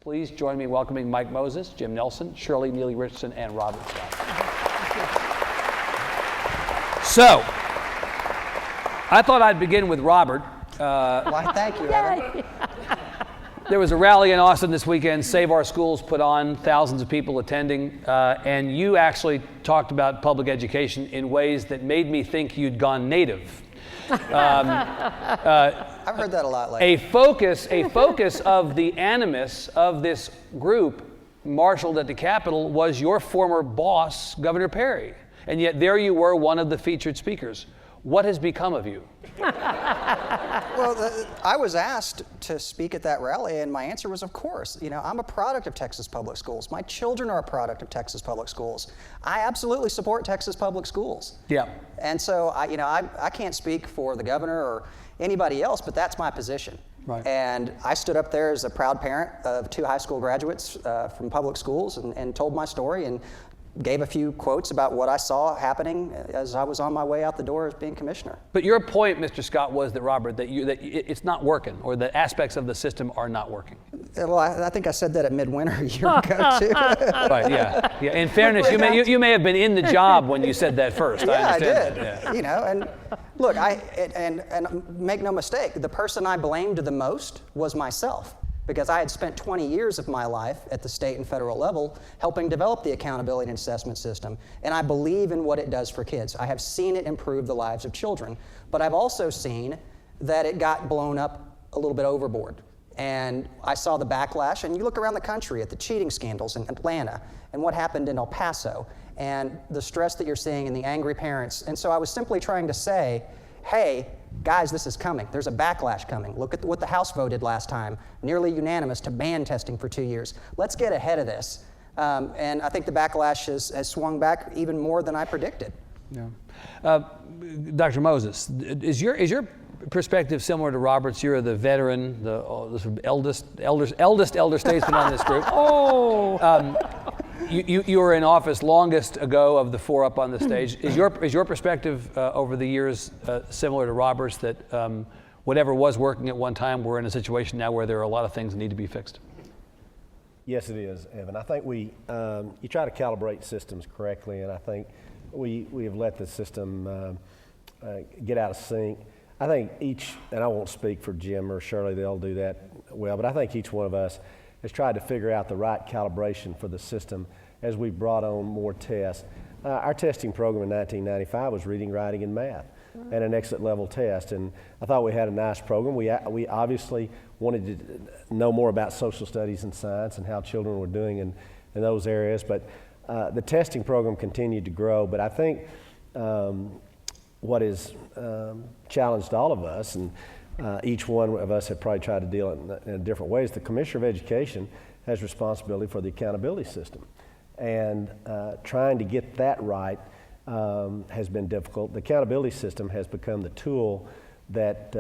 Please join me in welcoming Mike Moses, Jim Nelson, Shirley, Neely Richardson, and Robert Scott. So, I thought I'd begin with Robert. Why, thank you, Evan. There was a rally in Austin this weekend, Save Our Schools put on, thousands of people attending, and you actually talked about public education in ways that made me think you'd gone native. I've heard that a lot lately. A focus of the animus of this group marshaled at the Capitol was your former boss, Governor Perry. And yet there you were, one of the featured speakers. What has become of you? Well, I was asked to speak at that rally, and my answer was, of course. You know, I'm a product of Texas Public Schools. My children are a product of Texas Public Schools. I absolutely support Texas Public Schools. Yeah. And so, I can't speak for the governor or anybody else, but that's my position. Right. And I stood up there as a proud parent of 2 high school graduates from public schools and told my story and gave a few quotes about what I saw happening as I was on my way out the door as being commissioner. But your point, Mr. Scott, was that, Robert, that it's not working, or the aspects of the system are not working. Well, I think I said that at Midwinter a year ago, too. Right, yeah. In fairness, you may have been in the job when you said that first. Yeah, I understand I did. that, yeah. You know, and look, and make no mistake, the person I blamed the most was myself, because I had spent 20 years of my life at the state and federal level helping develop the accountability and assessment system, and I believe in what it does for kids. I have seen it improve the lives of children, but I've also seen that it got blown up a little bit overboard. And I saw the backlash, and you look around the country at the cheating scandals in Atlanta and what happened in El Paso and the stress that you're seeing and the angry parents. And so I was simply trying to say, hey, guys, this is coming. There's a backlash coming. Look at what the House voted last time, nearly unanimous to ban testing for 2 years. Let's get ahead of this. And I think the backlash has swung back even more than I predicted. Yeah. Dr. Moses, is your perspective similar to Robert's? You're the veteran, the eldest elder statesman on this group. You were in office longest ago of the 4 up on the stage. Is your perspective over the years similar to Robert's, that whatever was working at one time, we're in a situation now where there are a lot of things that need to be fixed? Yes, it is, Evan. I think you try to calibrate systems correctly, and I think we have let the system get out of sync. I think and I won't speak for Jim or Shirley, they'll do that well, but I think each one of us has tried to figure out the right calibration for the system as we brought on more tests. Our testing program in 1995 was reading, writing, and math, and an exit level test. And I thought we had a nice program. We obviously wanted to know more about social studies and science and how children were doing in those areas. But the testing program continued to grow. But I think what has challenged all of us, and each one of us have probably tried to deal in different ways. The Commissioner of Education has responsibility for the accountability system. And trying to get that right has been difficult. The accountability system has become the tool that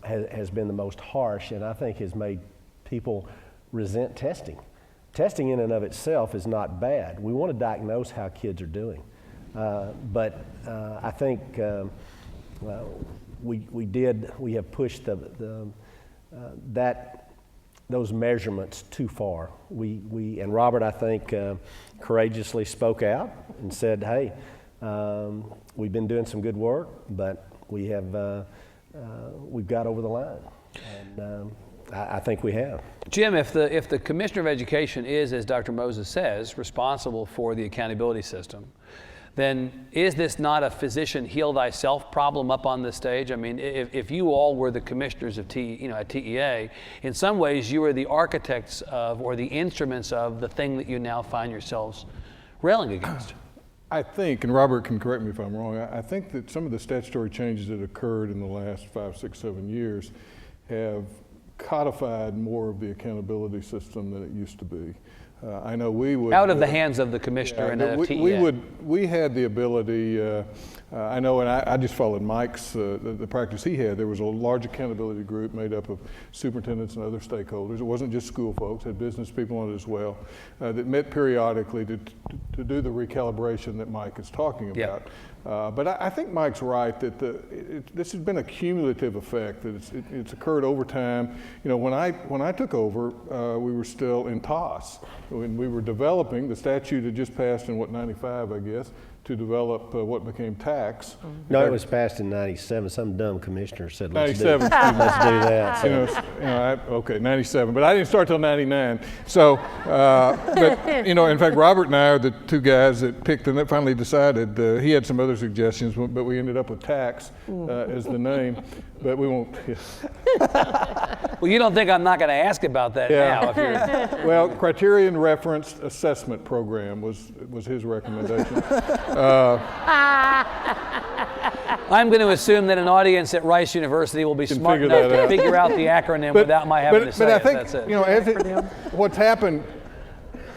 has been the most harsh, and I think has made people resent testing. Testing in and of itself is not bad. We want to diagnose how kids are doing. But I think we have pushed those measurements too far. And Robert, I think, courageously spoke out and said, hey, we've been doing some good work, but we've got over the line. And I think we have. Jim, if the Commissioner of Education is, as Dr. Moses says, responsible for the accountability system, then is this not a physician heal thyself problem up on the stage? I mean, if you all were the commissioners of at TEA, in some ways you were the architects of, or the instruments of, the thing that you now find yourselves railing against. I think, and Robert can correct me if I'm wrong, I think that some of the statutory changes that occurred in the last 5, 6, 7 years have codified more of the accountability system than it used to be. I know we would... Out of the hands of the commissioner and of TEA. We had the ability, I know, and I just followed Mike's, the practice he had. There was a large accountability group made up of superintendents and other stakeholders. It wasn't just school folks, had business people on it as well, that met periodically to do the recalibration that Mike is talking about. Yeah. But I think Mike's right that this has been a cumulative effect, that it's occurred over time. when I took over, we were still in TOS. When we were developing, the statute had just passed in 95, I guess, to develop what became tax. No, it was passed in 97. Some dumb commissioner said, let's do 97. let's do that. So. Okay, 97, but I didn't start till 99. So, but in fact, Robert and I are the two guys that picked and that finally decided. He had some other suggestions, but we ended up with tax as the name. But we won't. Well, you don't think I'm not going to ask about that now? If you're... Well, criterion referenced assessment program was his recommendation. I'm going to assume that an audience at Rice University will be smart enough to figure out the acronym without my having to say I think, that's it. What's happened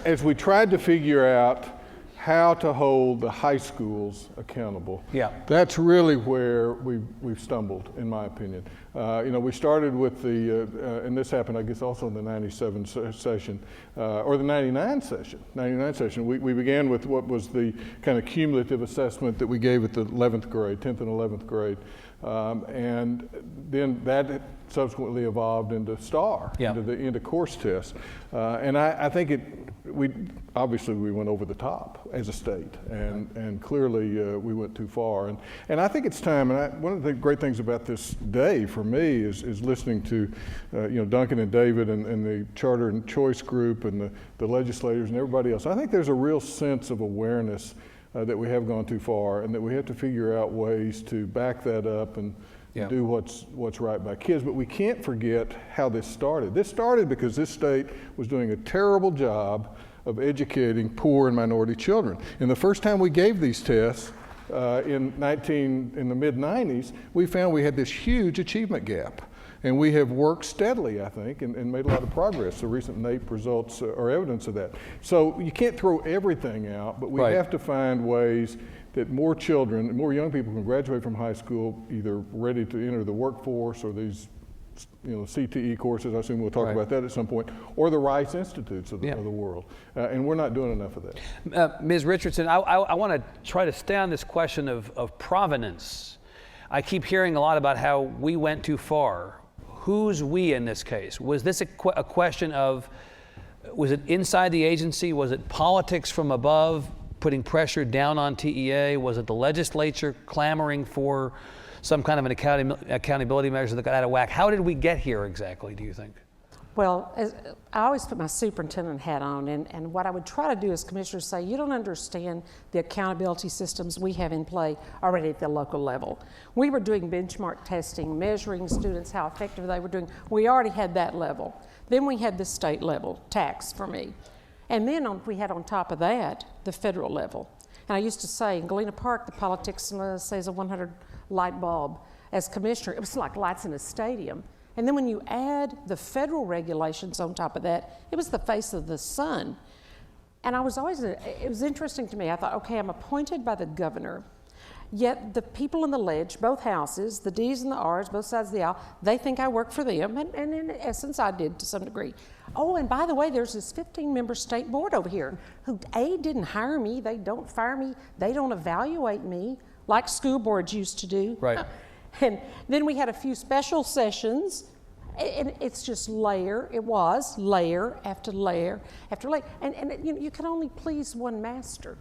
is we tried to figure out how to hold the high schools accountable. Yeah. That's really where we've stumbled, in my opinion. We started with and this happened, I guess, also in the 97 session, or the 99 session. We began with what was the kind of cumulative assessment that we gave at the 11th grade, 10th and 11th grade. And then that subsequently evolved into STAR, into course tests. And I think we went over the top as a state, and clearly we went too far. And I think it's time, and one of the great things about this day for me is listening to Duncan and David and the Charter and Choice group and the legislators and everybody else. I think there's a real sense of awareness that we have gone too far, and that we have to figure out ways to back that up and do what's right by kids. But we can't forget how this started. This started because this state was doing a terrible job of educating poor and minority children. And the first time we gave these tests in the mid-90s, we found we had this huge achievement gap. And we have worked steadily, I think, and made a lot of progress. The recent NAEP results are evidence of that. So you can't throw everything out, but we have to find ways that more children, more young people can graduate from high school either ready to enter the workforce or these CTE courses, I assume we'll talk about that at some point, or the Rice Institutes of the world. And we're not doing enough of that. Ms. Richardson, I want to try to stay on this question of provenance. I keep hearing a lot about how we went too far. Who's we in this case? Was this a question of, was it inside the agency? Was it politics from above putting pressure down on TEA? Was it the legislature clamoring for some kind of an accountability measure that got out of whack? How did we get here exactly, do you think? Well, I always put my superintendent hat on, and what I would try to do as commissioners say, you don't understand the accountability systems we have in play already at the local level. We were doing benchmark testing, measuring students, how effective they were doing. We already had that level. Then we had the state level, tax for me. And then we had on top of that, the federal level. And I used to say, in Galena Park, the politics says a 100 light bulb. As commissioner, it was like lights in a stadium. And then when you add the federal regulations on top of that, it was the face of the sun. And it was interesting to me. I thought, okay, I'm appointed by the governor, yet the people in the ledge, both houses, the D's and the R's, both sides of the aisle, they think I work for them, and in essence I did to some degree. Oh, and by the way, there's this 15-member state board over here who, A, didn't hire me, they don't fire me, they don't evaluate me, like school boards used to do. Right. And then we had a few special sessions, and it's just layer after layer after layer. And you can only please one master.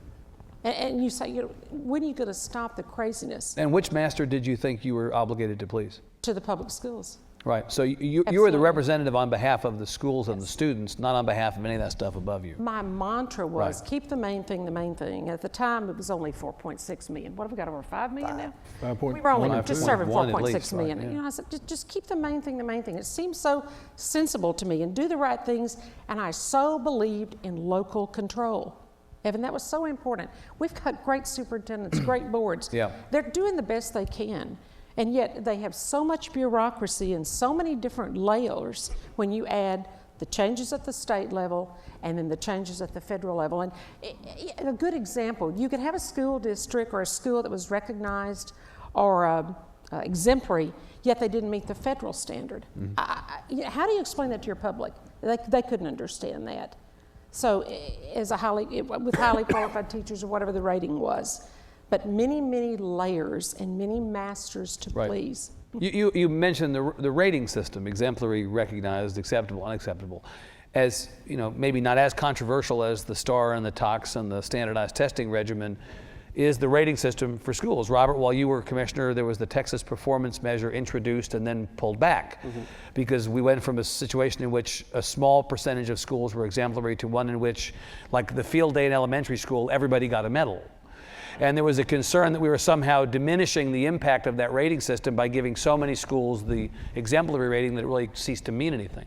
And you say, when are you going to stop the craziness? And which master did you think you were obligated to please? To the public schools. Right. So you were the representative on behalf of the schools and the students, not on behalf of any of that stuff above you. My mantra was keep the main thing the main thing. At the time, it was only 4.6 million. What have we got, over 5 million now? We were only just serving 4.6 million. Right, yeah. I said, just keep the main thing the main thing. It seems so sensible to me, and do the right things. And I so believed in local control. Evan, that was so important. We've got great superintendents, great boards. Yeah. They're doing the best they can. And yet they have so much bureaucracy and so many different layers when you add the changes at the state level and then the changes at the federal level. And a good example, you could have a school district or a school that was recognized or exemplary, yet they didn't meet the federal standard. Mm-hmm. How do you explain that to your public? They couldn't understand that. So with highly qualified teachers or whatever the rating was. But many, many layers and many masters to please. You mentioned the rating system, exemplary, recognized, acceptable, unacceptable, as maybe not as controversial as the STAR and the TOX and the standardized testing regimen is the rating system for schools. Robert, while you were commissioner, there was the Texas performance measure introduced and then pulled back because we went from a situation in which a small percentage of schools were exemplary to one in which, like the field day in elementary school, everybody got a medal. And there was a concern that we were somehow diminishing the impact of that rating system by giving so many schools the exemplary rating that it really ceased to mean anything.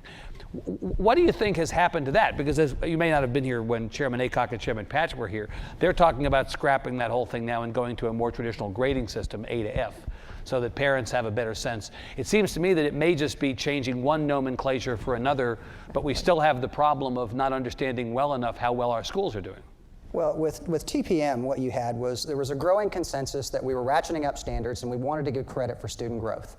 What do you think has happened to that? Because as you may not have been here when Chairman Aycock and Chairman Patch were here. They're talking about scrapping that whole thing now and going to a more traditional grading system, A to F, so that parents have a better sense. It seems to me that it may just be changing one nomenclature for another, but we still have the problem of not understanding well enough how well our schools are doing. Well, with TPM, what you had was there was a growing consensus that we were ratcheting up standards and we wanted to give credit for student growth.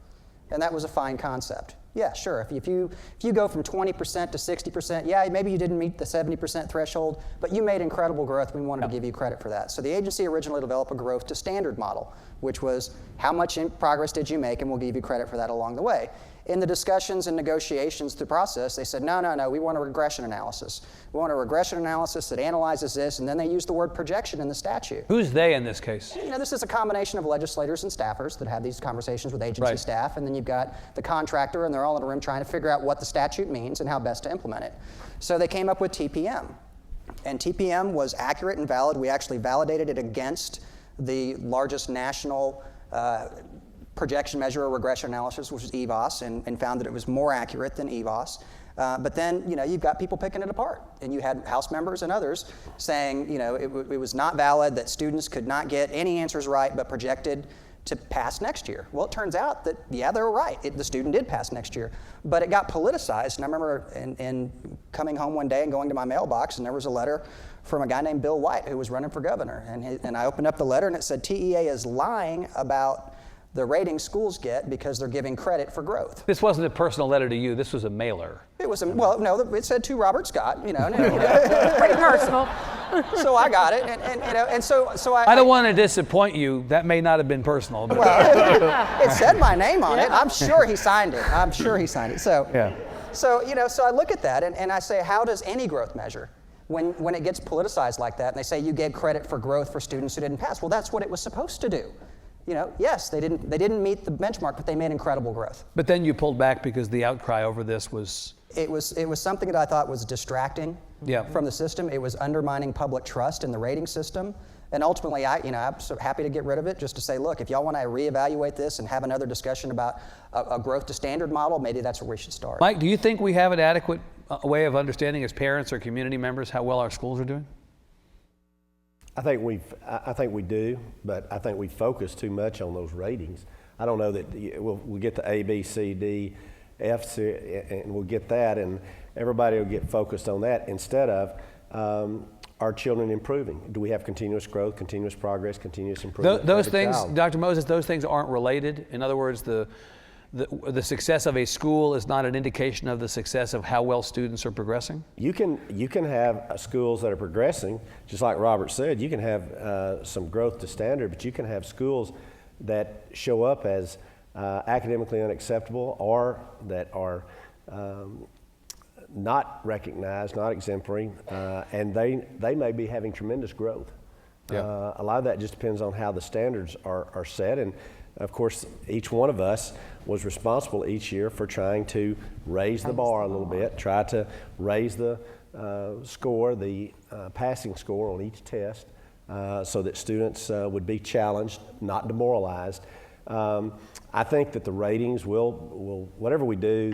And that was a fine concept. Yeah, sure, if you go from 20% to 60%, yeah, maybe you didn't meet the 70% threshold, but you made incredible growth. We wanted to give you credit for that. So the agency originally developed a growth to standard model, which was how much progress did you make, and we'll give you credit for that along the way. In the discussions and negotiations through the process, they said, no, we want a regression analysis. We want a regression analysis that analyzes this, and then they use the word projection in the statute. Who's they in this case? This is a combination of legislators and staffers that have these conversations with agency staff, and then you've got the contractor, and they're all in a room trying to figure out what the statute means and how best to implement it. So they came up with TPM. And TPM was accurate and valid. We actually validated it against the largest national projection measure or regression analysis, which was EVOS, and found that it was more accurate than EVOS. But then, you've got people picking it apart. And you had House members and others saying, it was not valid, that students could not get any answers right, but projected to pass next year. Well, it turns out that, yeah, they were right. The student did pass next year. But it got politicized. And I remember in coming home one day and going to my mailbox, and there was a letter from a guy named Bill White who was running for governor. And I opened up the letter, and it said, TEA is lying about the rating schools get because they're giving credit for growth. This wasn't a personal letter to you. This was a mailer. It was no, it said to Robert Scott. Pretty personal. So I got it, and so I don't want to disappoint you. That may not have been personal. But. Well, it said my name on it. I'm sure he signed it. So yeah. So I look at that and I say, how does any growth measure? When it gets politicized like that, and they say you gave credit for growth for students who didn't pass. Well, that's what it was supposed to do. Yes, they didn't meet the benchmark, but they made incredible growth. But then you pulled back because the outcry over this was... It was something that I thought was distracting from the system. It was undermining public trust in the rating system. And ultimately, I'm so happy to get rid of it, just to say, look, if y'all want to reevaluate this and have another discussion about a growth to standard model, maybe that's where we should start. Mike, do you think we have an adequate way of understanding as parents or community members how well our schools are doing? I think we do, but I think we focus too much on those ratings. I don't know that we'll get the A, B, C, D, F, and we'll get that, and everybody will get focused on that instead of our children improving. Do we have continuous growth, continuous progress, continuous improvement? Those things, Dr. Moses, those things aren't related. In other words, the success of a school is not an indication of the success of how well students are progressing? You can have schools that are progressing, just like Robert said. You can have some growth to standard, but you can have schools that show up as academically unacceptable or that are not recognized, not exemplary, and they may be having tremendous growth. Yeah. A lot of that just depends on how the standards are set, and of course, each one of us was responsible each year for trying to raise the bar a little bit, try to raise the score, the passing score on each test, so that students would be challenged, not demoralized. I think that the ratings will whatever we do,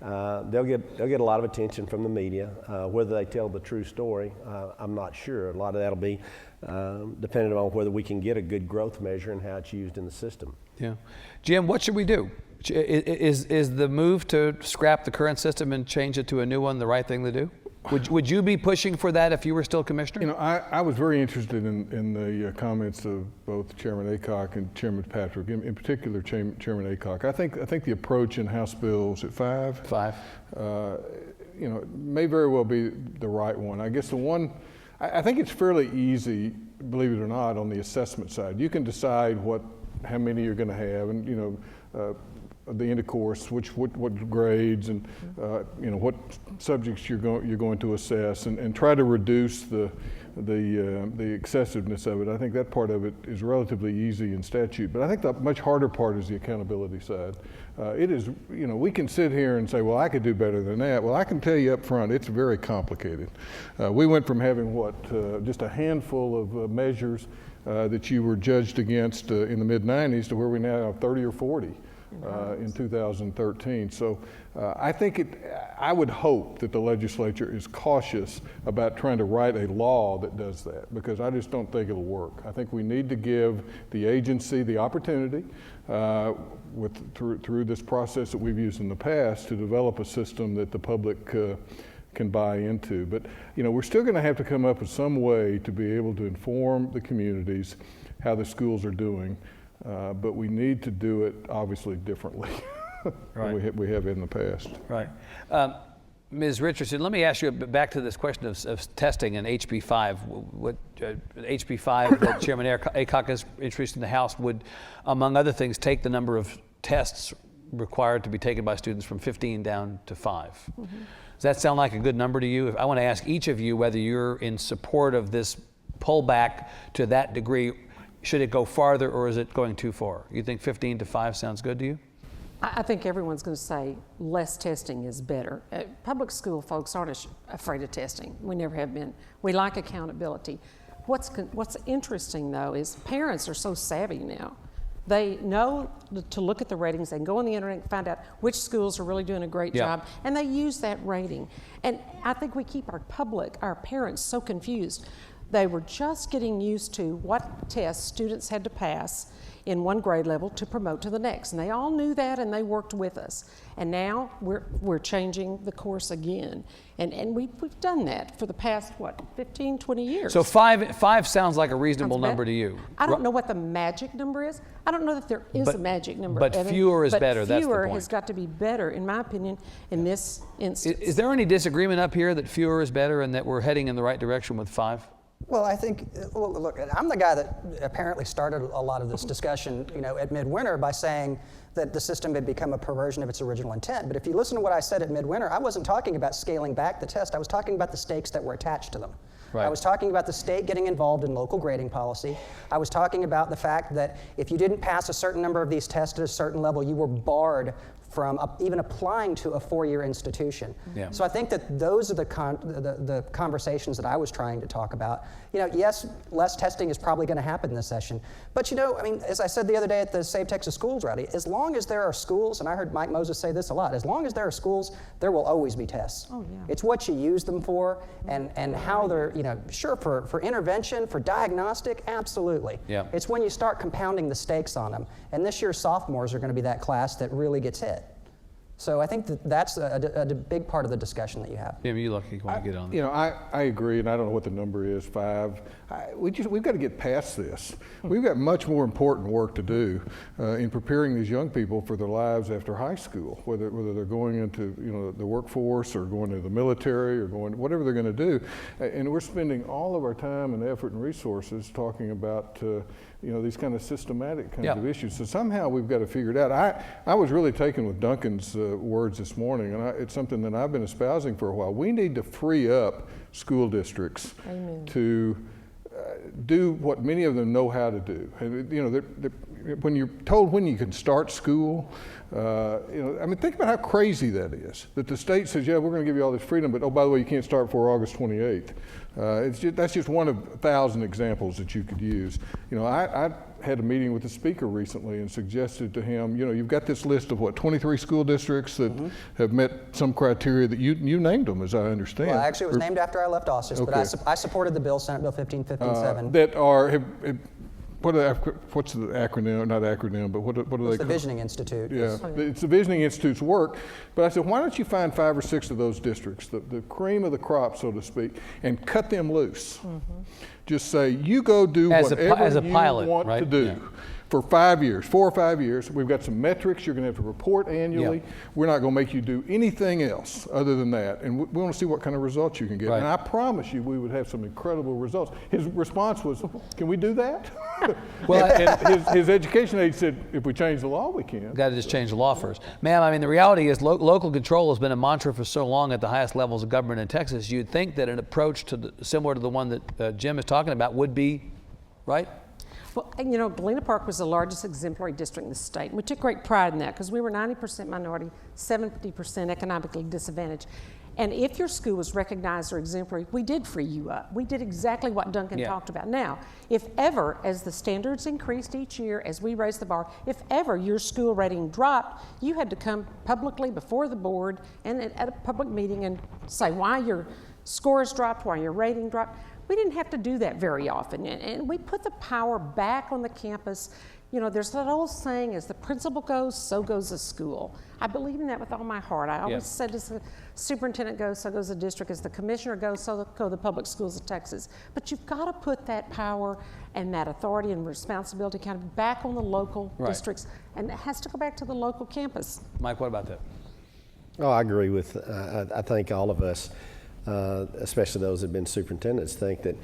they'll get a lot of attention from the media. Whether they tell the true story, I'm not sure. A lot of that'll be dependent on whether we can get a good growth measure and how it's used in the system. Yeah, Jim, what should we do? Is the move to scrap the current system and change it to a new one the right thing to do? Would you be pushing for that if you were still commissioner? I was very interested in the comments of both Chairman Aycock and Chairman Patrick, in particular Chairman Aycock. I think the approach in House bills at five, may very well be the right one. I guess the one, I think it's fairly easy, believe it or not, on the assessment side. You can decide how many you're going to have, and the end of course, what grades and what subjects you're going to assess, and try to reduce the excessiveness of it. I think that part of it is relatively easy in statute, but I think the much harder part is the accountability side. It is, we can sit here and say, well, I could do better than that. Well, I can tell you up front, it's very complicated. We went from having just a handful of measures that you were judged against in the mid-90s to where we now have 30 or 40 in 2013. So I would hope that the legislature is cautious about trying to write a law that does that, because I just don't think it'll work. I think we need to give the agency the opportunity through this process that we've used in the past to develop a system that the public can buy into. But we're still going to have to come up with some way to be able to inform the communities how the schools are doing, but we need to do it obviously differently than we have in the past. Right. Ms. Richardson, let me ask you back to this question of testing and HB 5. What HB 5 that Chairman Aycock has introduced in the House would, among other things, take the number of tests required to be taken by students from 15 down to 5. Mm-hmm. Does that sound like a good number to you? I want to ask each of you whether you're in support of this pullback to that degree. Should it go farther, or is it going too far? You think 15 to 5 sounds good to you? I think everyone's going to say less testing is better. Public school folks aren't afraid of testing. We never have been. We like accountability. What's interesting, though, is parents are so savvy now. They know to look at the ratings. They can go on the internet and find out which schools are really doing a great job, and they use that rating. And I think we keep our parents so confused. They were just getting used to what tests students had to pass in one grade level to promote to the next. And they all knew that, and they worked with us. And now we're changing the course again. And we've done that for the past, 15, 20 years. So five sounds like a reasonable number to you. I don't know what the magic number is. I don't know that there is a magic number. But fewer is better, that's the point. Fewer has got to be better, in my opinion, in this instance. Is there any disagreement up here that fewer is better and that we're heading in the right direction with 5? Well, I think, look, I'm the guy that apparently started a lot of this discussion, at Midwinter by saying that the system had become a perversion of its original intent. But if you listen to what I said at Midwinter, I wasn't talking about scaling back the test. I was talking about the stakes that were attached to them. Right. I was talking about the state getting involved in local grading policy. I was talking about the fact that if you didn't pass a certain number of these tests at a certain level, you were barred from even applying to a 4-year institution. Yeah. So I think that those are the conversations that I was trying to talk about. Yes, less testing is probably going to happen this session. But as I said the other day at the Save Texas Schools rally, as long as there are schools, and I heard Mike Moses say this a lot, as long as there are schools, there will always be tests. Oh, yeah. It's what you use them for and how they're, sure, for intervention, for diagnostic, absolutely. Yeah. It's when you start compounding the stakes on them. And this year's sophomores are going to be that class that really gets hit. So I think that's a big part of the discussion that you have. Yeah, you want to get on that. I agree, and I don't know what the number is, 5. We've got to get past this. We've got much more important work to do in preparing these young people for their lives after high school, whether they're going into the workforce or going to the military or going whatever they're going to do. And we're spending all of our time and effort and resources talking about these kind of systematic kinds of issues. So somehow we've got to figure it out. I was really taken with Duncan's words this morning, and it's something that I've been espousing for a while. We need to free up school districts to do what many of them know how to do. When you're told when you can start school, think about how crazy that is. That the state says, we're going to give you all this freedom, but oh, by the way, you can't start before August 28th. That's just one of 1,000 examples that you could use. I had a meeting with the speaker recently and suggested to him, you've got this list of 23 school districts that have met some criteria that you named them, as I understand. Well, actually, it was named after I left office, but I supported the bill, Senate Bill 1557. That are. What's the acronym? Not acronym, but what are they called? It's the Visioning Institute. Yeah, it's the Visioning Institute's work. But I said, why don't you find 5 or 6 of those districts, the cream of the crop, so to speak, and cut them loose. Just say, you go do whatever you want to do. for 5 years, 4 or 5 years. We've got some metrics you're going to have to report annually. Yeah. We're not going to make you do anything else other than that. And we want to see what kind of results you can get. Right. And I promise you we would have some incredible results. His response was, can we do that? Well, and his education aide said, if we change the law, we can. Got to just change the law first. Ma'am, I mean, the reality is local control has been a mantra for so long at the highest levels of government in Texas. You'd think that an approach similar to the one that Jim is talking about would be, right? Well, and you know, Galena Park was the largest exemplary district in the state. And we took great pride in that because we were 90% minority, 70% economically disadvantaged. And if your school was recognized or exemplary, we did free you up. We did exactly what Duncan talked about. Now, if ever, as the standards increased each year, as we raised the bar, if ever your school rating dropped, you had to come publicly before the board and at a public meeting and say why your scores dropped, why your rating dropped. We didn't have to do that very often, and we put the power back on the campus. You know, there's that old saying, as the principal goes, so goes the school. I believe in that with all my heart. I always said, as the superintendent goes, so goes the district. As the commissioner goes, so go the public schools of Texas. But you've got to put that power and that authority and responsibility kind of back on the local districts, and it has to go back to the local campus. Mike, what about that? Oh, I agree with, I think all of us, especially those that have been superintendents, think that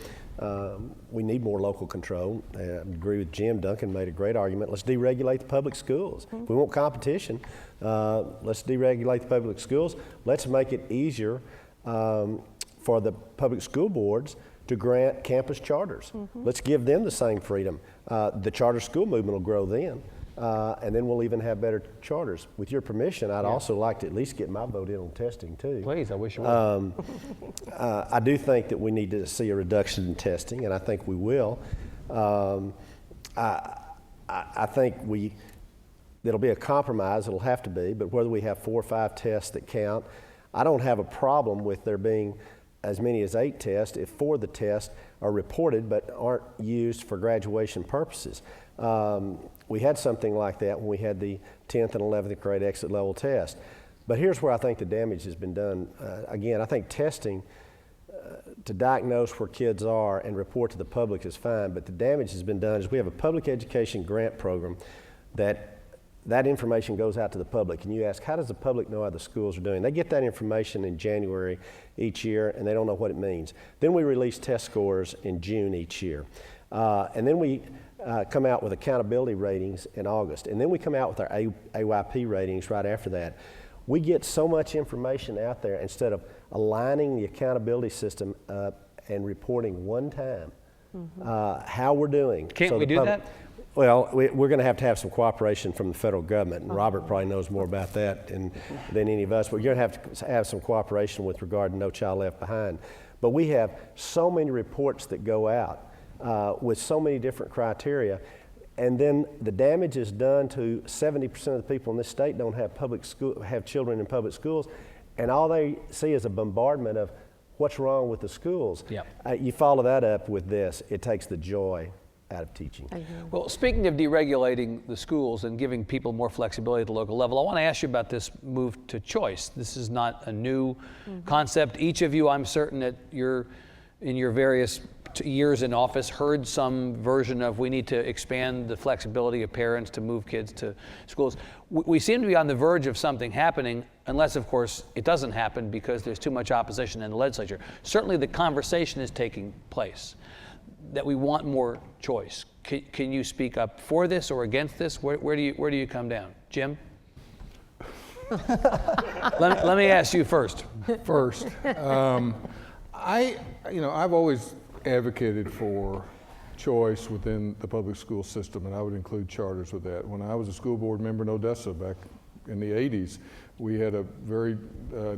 we need more local control. I agree with Jim. Duncan made a great argument. Let's deregulate the public schools. If we want competition, let's deregulate the public schools. Let's make it easier for the public school boards to grant campus charters. Let's give them the same freedom. The charter school movement will grow then. And then we'll even have better charters. With your permission, I'd also like to at least get my vote in on testing too. Please, I wish you would. I do think that we need to see a reduction in testing, and I think we will. I think there'll be a compromise, it'll have to be, but whether we have 4 or 5 tests that count, I don't have a problem with there being as many as 8 tests if 4 of the tests are reported but aren't used for graduation purposes. We had something like that when we had the 10th and 11th grade exit level test. But here's where I think the damage has been done. Again, I think testing to diagnose where kids are and report to the public is fine, but the damage has been done is we have a public education grant program that information goes out to the public, and you ask, how does the public know how the schools are doing? They get that information in January each year, and they don't know what it means. Then we release test scores in June each year. And then we come out with accountability ratings in August. And then we come out with our AYP ratings right after that. We get so much information out there instead of aligning the accountability system up and reporting one time how we're doing. Can't we do that? Well, we're going to have some cooperation from the federal government, and Robert probably knows more about that than any of us, but you're going to have some cooperation with regard to No Child Left Behind. But we have so many reports that go out with so many different criteria, and then the damage is done to 70% of the people in this state don't have children in public schools, and all they see is a bombardment of what's wrong with the schools. Yep. You follow that up with this, it takes the joy out of teaching. Well, speaking of deregulating the schools and giving people more flexibility at the local level, I want to ask you about this move to choice. This is not a new concept. Each of you, I'm certain that in your various years in office, heard some version of we need to expand the flexibility of parents to move kids to schools. We seem to be on the verge of something happening, unless, of course, it doesn't happen because there's too much opposition in the legislature. Certainly the conversation is taking place that we want more choice. Can you speak up for this or against this? Where do you come down? Jim? let me ask you first. I've always advocated for choice within the public school system, and I would include charters with that. When I was a school board member in Odessa back in the 80s, we had a very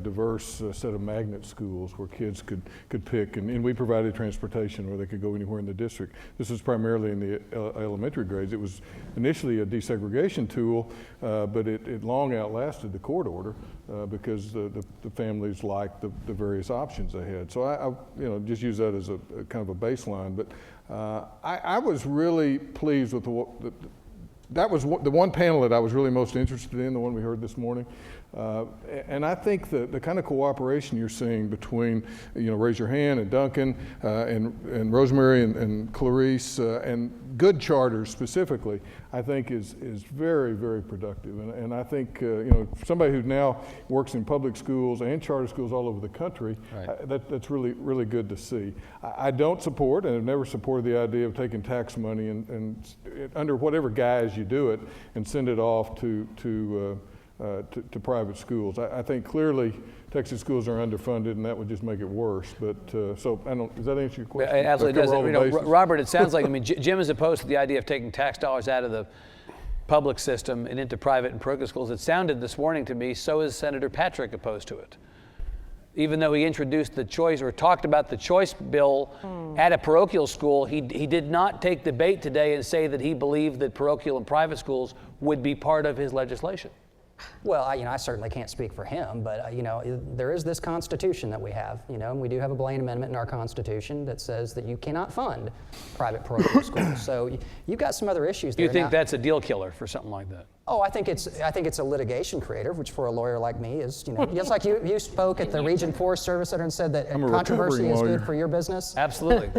diverse set of magnet schools where kids could pick, and we provided transportation where they could go anywhere in the district. This was primarily in the elementary grades. It was initially a desegregation tool, but it long outlasted the court order because the families liked the various options they had. So I just use that as a kind of a baseline. But I was really pleased with that was the one panel that I was really most interested in, the one we heard this morning. And I think the kind of cooperation you're seeing between, Raise Your Hand and Duncan and Rosemary and Clarice and good charters specifically, I think is very, very productive. And I think, somebody who now works in public schools and charter schools all over the country, right. That's really, really good to see. I don't support, and have never supported the idea of taking tax money and under whatever guise you do it and send it off to private schools. I think clearly Texas schools are underfunded, and that would just make it worse. But so I don't. Does that answer your question? It absolutely does. Robert, it sounds like Jim is opposed to the idea of taking tax dollars out of the public system and into private and parochial schools. It sounded this morning to me, so is Senator Patrick opposed to it. Even though he introduced the choice or talked about the choice bill at a parochial school, he did not take the bait today and say that he believed that parochial and private schools would be part of his legislation. Well, I certainly can't speak for him, but there is this Constitution that we have, and we do have a Blaine Amendment in our Constitution that says that you cannot fund private parochial schools. So you've got some other issues there. You think that's a deal killer for something like that? Oh, I think it's a litigation creator, which for a lawyer like me is, just like you spoke at the Region Forest Service Center and said that controversy is good for your business. Absolutely.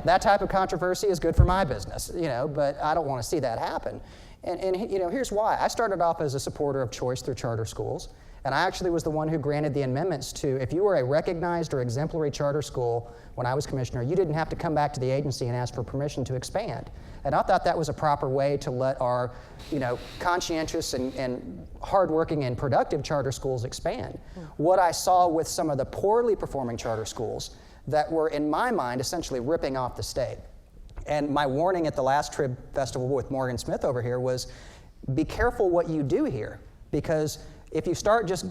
That type of controversy is good for my business, but I don't want to see that happen. And here's why. I started off as a supporter of choice through charter schools, and I actually was the one who granted the amendments to, if you were a recognized or exemplary charter school when I was commissioner, you didn't have to come back to the agency and ask for permission to expand. And I thought that was a proper way to let our, conscientious and hardworking and productive charter schools expand. What I saw with some of the poorly performing charter schools that were, in my mind, essentially ripping off the state. And my warning at the last Trib Festival with Morgan Smith over here was, be careful what you do here, because if you start just,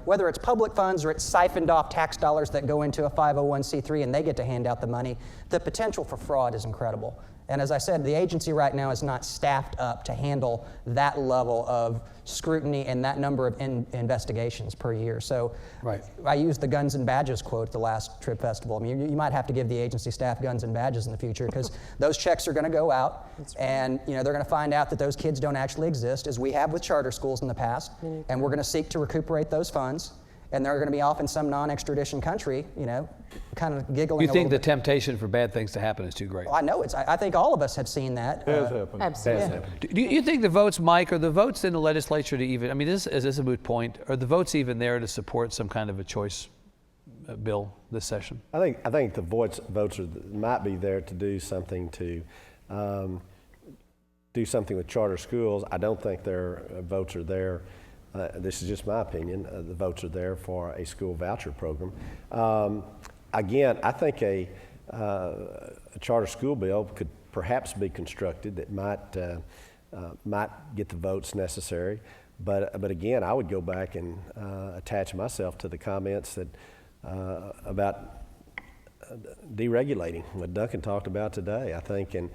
whether it's public funds or it's siphoned off tax dollars that go into a 501c3 and they get to hand out the money, the potential for fraud is incredible. And as I said, the agency right now is not staffed up to handle that level of scrutiny and that number of investigations per year. So right. I used the guns and badges quote at the last Trib Festival. I mean, you might have to give the agency staff guns and badges in the future, because those checks are going to go out, and they're going to find out that those kids don't actually exist, as we have with charter schools in the past, and we're going to seek to recuperate those funds. And they're going to be off in some non-extradition country, kind of giggling. You think the temptation for bad things to happen is too great? Well, I know I think all of us have seen that. It has happened. Absolutely. Has happened. Do you think the votes, Mike, are the votes in the legislature to even, is this a moot point? Are the votes even there to support some kind of a choice bill this session? I think the votes might be there to do something with charter schools. I don't think their votes are there. This is just my opinion. The votes are there for a school voucher program. Again, I think a charter school bill could perhaps be constructed that might get the votes necessary. But again, I would go back and attach myself to the comments that about deregulating, what Duncan talked about today. I think, and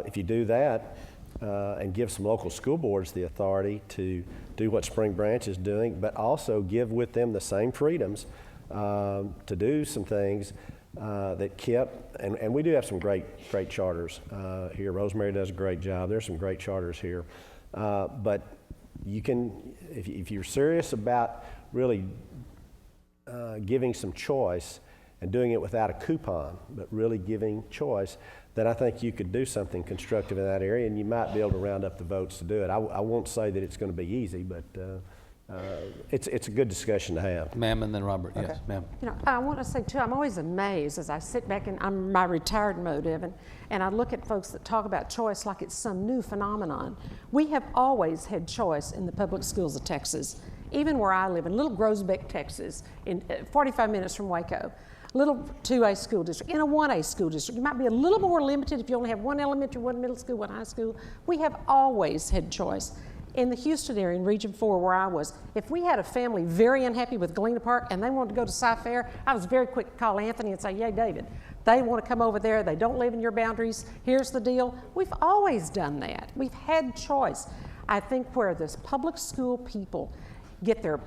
if you do that, and give some local school boards the authority to do what Spring Branch is doing, but also give with them the same freedoms to do some things that KIP, and we do have some great charters here. Rosemary does a great job. There's some great charters here. But you can, if you're serious about really giving some choice and doing it without a coupon, but really giving choice, then I think you could do something constructive in that area, and you might be able to round up the votes to do it. I won't say that it's going to be easy, but it's a good discussion to have. Ma'am, and then Robert. Okay. Yes, ma'am. I want to say too, I'm always amazed as I sit back in my retired mode, Evan, and I look at folks that talk about choice like it's some new phenomenon. We have always had choice in the public schools of Texas, even where I live in Little Groesbeck, Texas, in 45 minutes from Waco. Little 2A school district, in a 1A school district. You might be a little more limited if you only have one elementary, one middle school, one high school. We have always had choice. In the Houston area, in Region 4, where I was, if we had a family very unhappy with Galena Park and they wanted to go to Sci-Fair, I was very quick to call Anthony and say, "Yeah, David, they want to come over there. They don't live in your boundaries. Here's the deal." We've always done that. We've had choice. I think where this public school people get their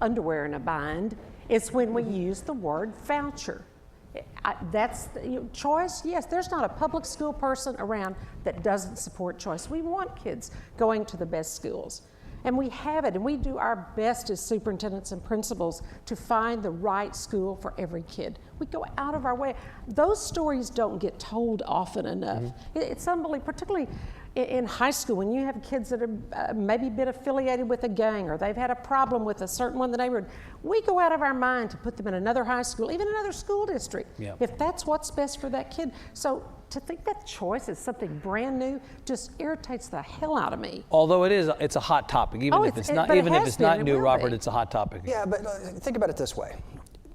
underwear in a bind, it's when we use the word voucher. That's choice. Yes, there's not a public school person around that doesn't support choice. We want kids going to the best schools. And we have it, and we do our best as superintendents and principals to find the right school for every kid. We go out of our way. Those stories don't get told often enough. It's unbelievable, particularly in high school, when you have kids that are maybe been affiliated with a gang, or they've had a problem with a certain one in the neighborhood, we go out of our mind to put them in another high school, even another school district, if that's what's best for that kid. So to think that choice is something brand new just irritates the hell out of me. Although it's a hot topic, even if it's not new, Robert, it's a hot topic. Yeah, but think about it this way.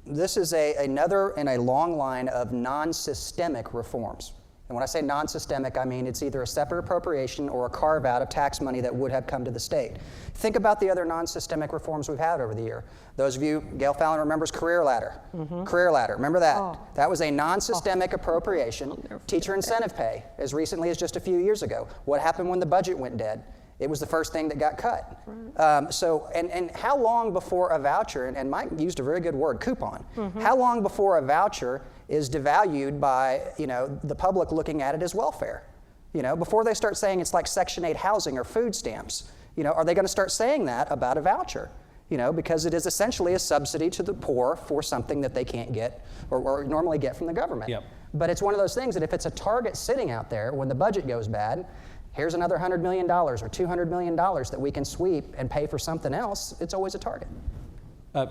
This is another in a long line of non-systemic reforms. And when I say non-systemic, I mean it's either a separate appropriation or a carve-out of tax money that would have come to the state. Think about the other non-systemic reforms we've had over the year. Those of you, Gail Fallon remembers Career Ladder. Career Ladder, remember that? Oh. That was a non-systemic appropriation. Teacher incentive pay, as recently as just a few years ago. What happened when the budget went dead? It was the first thing that got cut. Right. And how long before a voucher, and Mike used a very good word, coupon, how long before a voucher is devalued by the public looking at it as welfare? Before they start saying it's like Section 8 housing or food stamps, are they going to start saying that about a voucher? Because it is essentially a subsidy to the poor for something that they can't get or normally get from the government. Yep. But it's one of those things that if it's a target sitting out there when the budget goes bad, here's another $100 million or $200 million that we can sweep and pay for something else, it's always a target.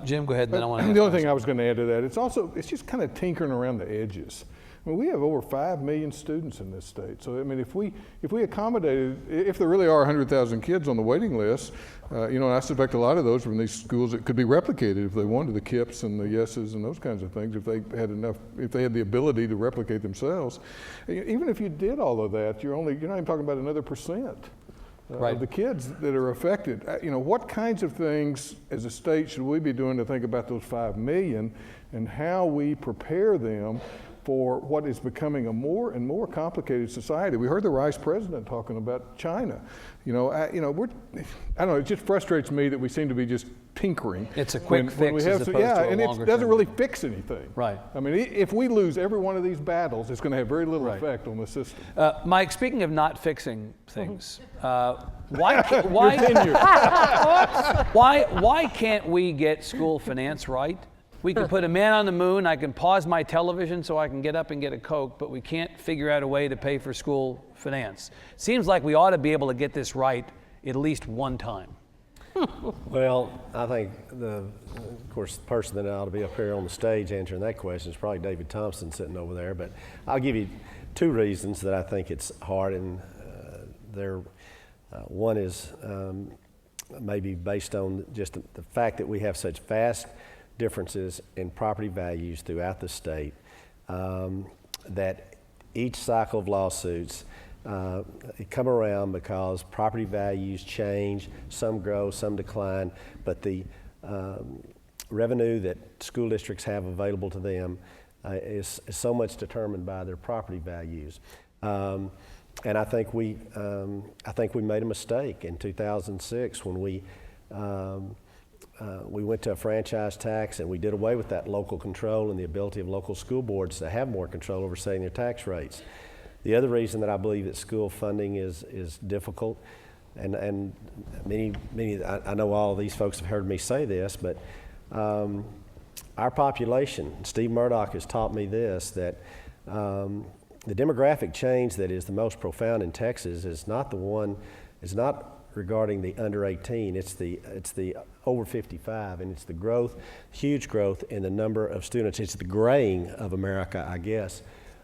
Jim, go ahead. Then I want to. The only thing I was going to add to that, it's just kind of tinkering around the edges. I mean, we have over 5 million students in this state. So I mean, if we accommodated, if there really are 100,000 kids on the waiting list, and I suspect a lot of those from these schools that could be replicated if they wanted, the KIPS and the YESs and those kinds of things, if they had the ability to replicate themselves. Even if you did all of that, you're not even talking about another percent. Right. Of the kids that are affected. What kinds of things as a state should we be doing to think about those 5 million and how we prepare them for what is becoming a more and more complicated society? We heard the Vice President talking about China. I don't know, it just frustrates me that we seem to be just tinkering. It's a quick fix as opposed to a longer and it doesn't really fix anything. Right. I mean, if we lose every one of these battles, it's going to have very little effect on the system. Mike, speaking of not fixing things, why can't we get school finance right? We can put a man on the moon, I can pause my television so I can get up and get a Coke, but we can't figure out a way to pay for school finance. Seems like we ought to be able to get this right at least one time. Well, I think of course, the person that ought to be up here on the stage answering that question is probably David Thompson sitting over there, but I'll give you 2 reasons that I think it's hard, and one is maybe based on just the fact that we have such vast differences in property values throughout the state, that each cycle of lawsuits come around because property values change, some grow, some decline, but the revenue that school districts have available to them is so much determined by their property values. And I think we made a mistake in 2006 when we went to a franchise tax and we did away with that local control and the ability of local school boards to have more control over setting their tax rates. The other reason that I believe that school funding is difficult, and many I know all of these folks have heard me say this, but our population, Steve Murdoch has taught me this, that the demographic change that is the most profound in Texas is not regarding the under 18, it's the over 55, and it's the growth, huge growth in the number of students. It's the graying of America, I guess,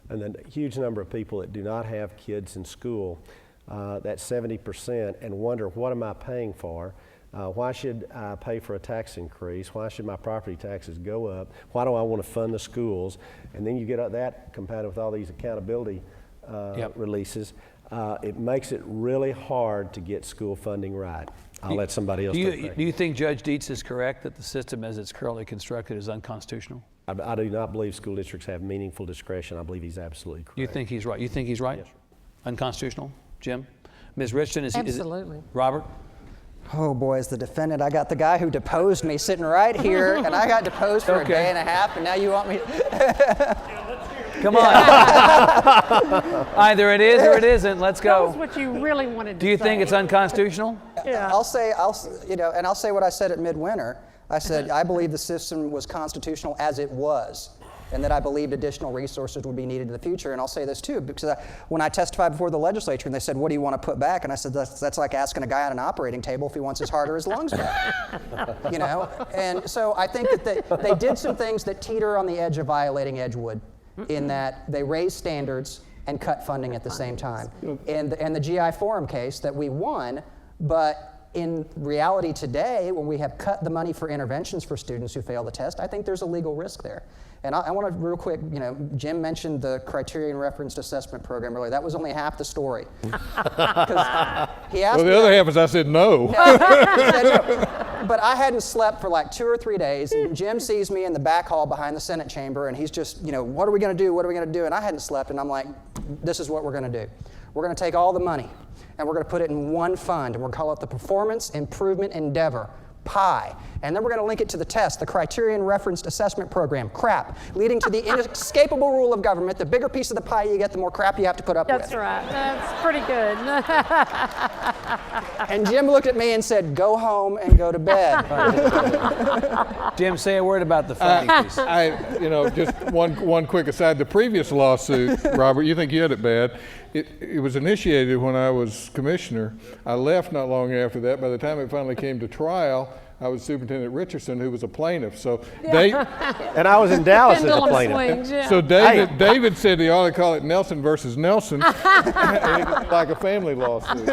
and the huge number of people that do not have kids in school, that 70%, and wonder, what am I paying for? Why should I pay for a tax increase? Why should my property taxes go up? Why do I want to fund the schools? And then you get that compounded with all these accountability releases. It makes it really hard to get school funding right. I'll let somebody else take that. Do you think Judge Dietz is correct that the system as it's currently constructed is unconstitutional? I do not believe school districts have meaningful discretion. I believe he's absolutely correct. You think he's right? You think he's right? Yes, sir. Unconstitutional? Jim? Ms. Richardson, Absolutely. Robert? Oh boy, as the defendant, I got the guy who deposed me sitting right here, and I got deposed for a day and a half, and now you want me Come on. Either it is or it isn't. Let's Tell go. us what you really wanted to Do you say. think it's unconstitutional? I'll say what I said at midwinter. I said, I believe the system was constitutional as it was, and that I believed additional resources would be needed in the future. And I'll say this too, because when I testified before the legislature and they said, what do you want to put back? And I said, that's like asking a guy on an operating table if he wants his heart or his lungs back. And so I think that they did some things that teeter on the edge of violating Edgewood, in that they raised standards and cut funding at the same time. And the GI Forum case that we won, but in reality today, when we have cut the money for interventions for students who fail the test, I think there's a legal risk there. And I want to real quick, Jim mentioned the criterion referenced assessment program earlier. That was only half the story. He asked the other half is I said no. He said no. But I hadn't slept for like 2 or 3 days. And Jim sees me in the back hall behind the Senate chamber, and he's just, what are we going to do? What are we going to do? And I hadn't slept, and I'm like, this is what we're going to do. We're going to take all the money, and we're going to put it in one fund, and we're going to call it the Performance Improvement Endeavor, PI. And then we're going to link it to the test, the Criterion Referenced Assessment Program, CRAP, leading to the inescapable rule of government. The bigger piece of the pie you get, the more crap you have to put up with. That's right. That's pretty good. And Jim looked at me and said, go home and go to bed. Jim, say a word about the funding piece. Just one quick aside. The previous lawsuit, Robert, you think you had it bad. It was initiated when I was commissioner. I left not long after that. By the time it finally came to trial, I was Superintendent Richardson, who was a plaintiff. So and I was in Dallas as a plaintiff. Swings, yeah. So David said he ought to call it Nelson versus Nelson, like a family lawsuit.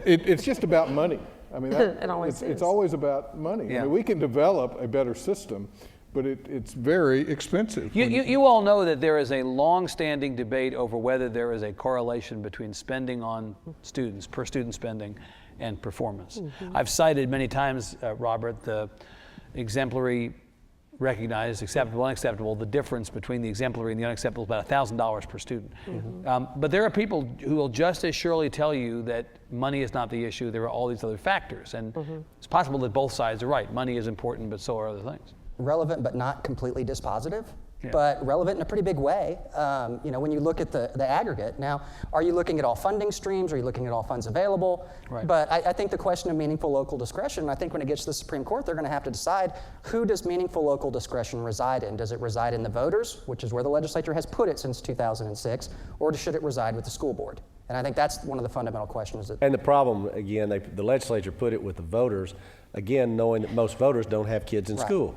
It's just about money. I mean, it's always about money. Yeah. I mean, we can develop a better system, but it's very expensive. You all know that there is a long-standing debate over whether there is a correlation between spending on students, per student spending, and performance. Mm-hmm. I've cited many times, Robert, the exemplary, recognized, acceptable, unacceptable, the difference between the exemplary and the unacceptable is about $1,000 per student. Mm-hmm. But there are people who will just as surely tell you that money is not the issue, there are all these other factors. And it's possible that both sides are right. Money is important, but so are other things. Relevant but not completely dispositive, yeah. But relevant in a pretty big way. When you look at the aggregate. Now, are you looking at all funding streams? Are you looking at all funds available? Right. But I think the question of meaningful local discretion, I think when it gets to the Supreme Court, they're going to have to decide, who does meaningful local discretion reside in? Does it reside in the voters, which is where the legislature has put it since 2006, or should it reside with the school board? And I think that's one of the fundamental questions. And the problem, again, the legislature put it with the voters, again, knowing that most voters don't have kids in school.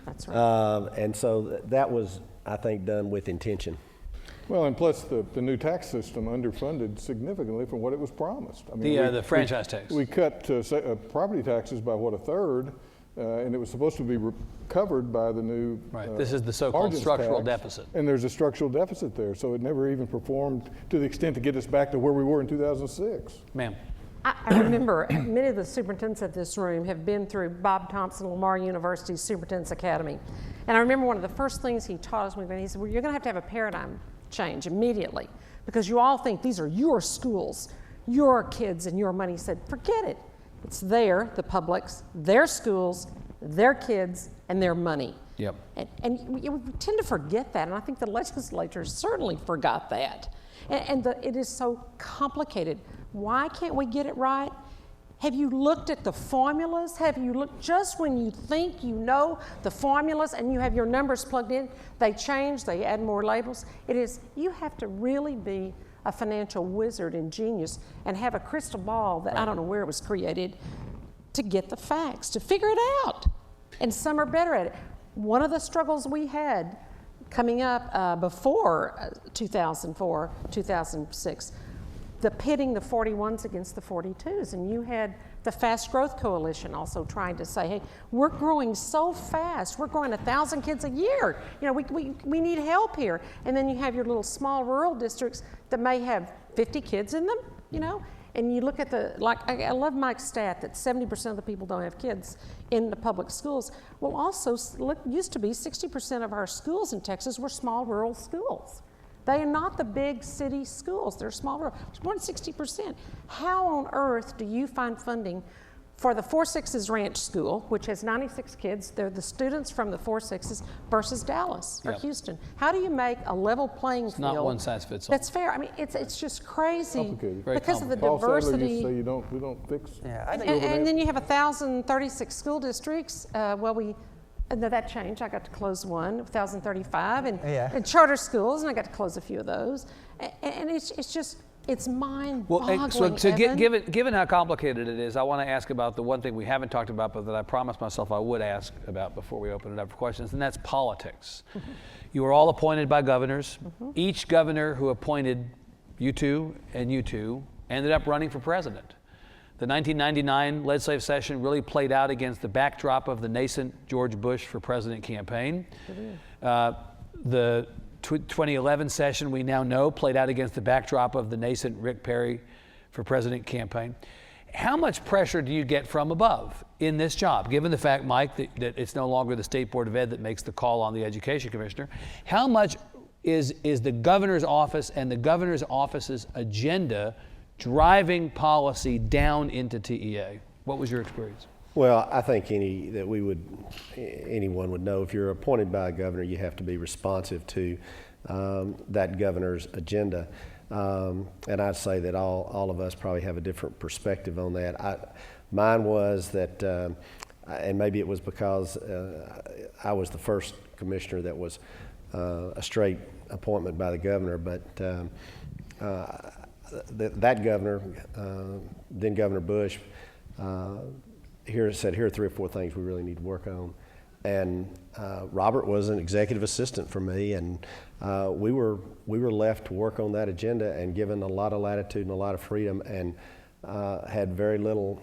That's right. And so that was, I think, done with intention. Well, and plus the new tax system underfunded significantly from what it was promised. I mean, the franchise tax. We cut property taxes by, a third, and it was supposed to be covered by the new This is the so-called structural deficit. And there's a structural deficit there, so it never even performed to the extent to get us back to where we were in 2006. Ma'am. I remember many of the superintendents at this room have been through Bob Thompson, Lamar University's Superintendent's Academy. And I remember one of the first things he taught us, he said, well, you're going to have a paradigm change immediately, because you all think these are your schools, your kids, and your money. He said, forget it. It's the public's, their schools, their kids, and their money. Yep. And we tend to forget that, and I think the legislature certainly forgot that. And it is so complicated. Why can't we get it right? Have you looked at the formulas? Have you looked, just when you think you know the formulas and you have your numbers plugged in, they change, they add more labels? You have to really be a financial wizard and genius and have a crystal ball that I don't know where it was created to get the facts, to figure it out. And some are better at it. One of the struggles we had coming up before 2004, 2006, the pitting the 41s against the 42s, and you had the Fast Growth Coalition also trying to say, hey, we're growing so fast, we're growing 1,000 kids a year, we need help here. And then you have your little small rural districts that may have 50 kids in them, and you look at I love Mike's stat that 70% of the people don't have kids in the public schools. Well, also, used to be 60% of our schools in Texas were small rural schools. They are not the big city schools. They're small rural. It's more than 60%. How on earth do you find funding For the 4-6s Ranch School, which has 96 kids, they're the students from the 4-6s versus Dallas or Yep. Houston. How do you make a level playing field? Not one size fits all. That's fair. I mean, it's just crazy Complicated. Very because of the Paul Sadler diversity. used to say we don't fix. Yeah, I think And then you have 1,036 school districts. That changed. I got to close one, 1,035, and charter schools, and I got to close a few of those. And it's mind-boggling. Well, so Evan. given how complicated it is, I want to ask about the one thing we haven't talked about, but that I promised myself I would ask about before we open it up for questions, and that's politics. Mm-hmm. You were all appointed by governors. Mm-hmm. Each governor who appointed you two ended up running for president. The 1999 legislative session really played out against the backdrop of the nascent George Bush for president campaign. The 2011 session, we now know, played out against the backdrop of the nascent Rick Perry for president campaign. How much pressure do you get from above in this job, given the fact, Mike, that it's no longer the State Board of Ed that makes the call on the Education Commissioner? How much is the governor's office and the governor's office's agenda driving policy down into TEA? What was your experience? Well, I think anyone would know if you're appointed by a governor, you have to be responsive to that governor's agenda. And I'd say that all of us probably have a different perspective on that. Mine was that, and maybe it was because I was the first commissioner that was a straight appointment by the governor, but that governor, then Governor Bush, here are 3 or 4 things we really need to work on. And Robert was an executive assistant for me, and we were left to work on that agenda and given a lot of latitude and a lot of freedom, and had very little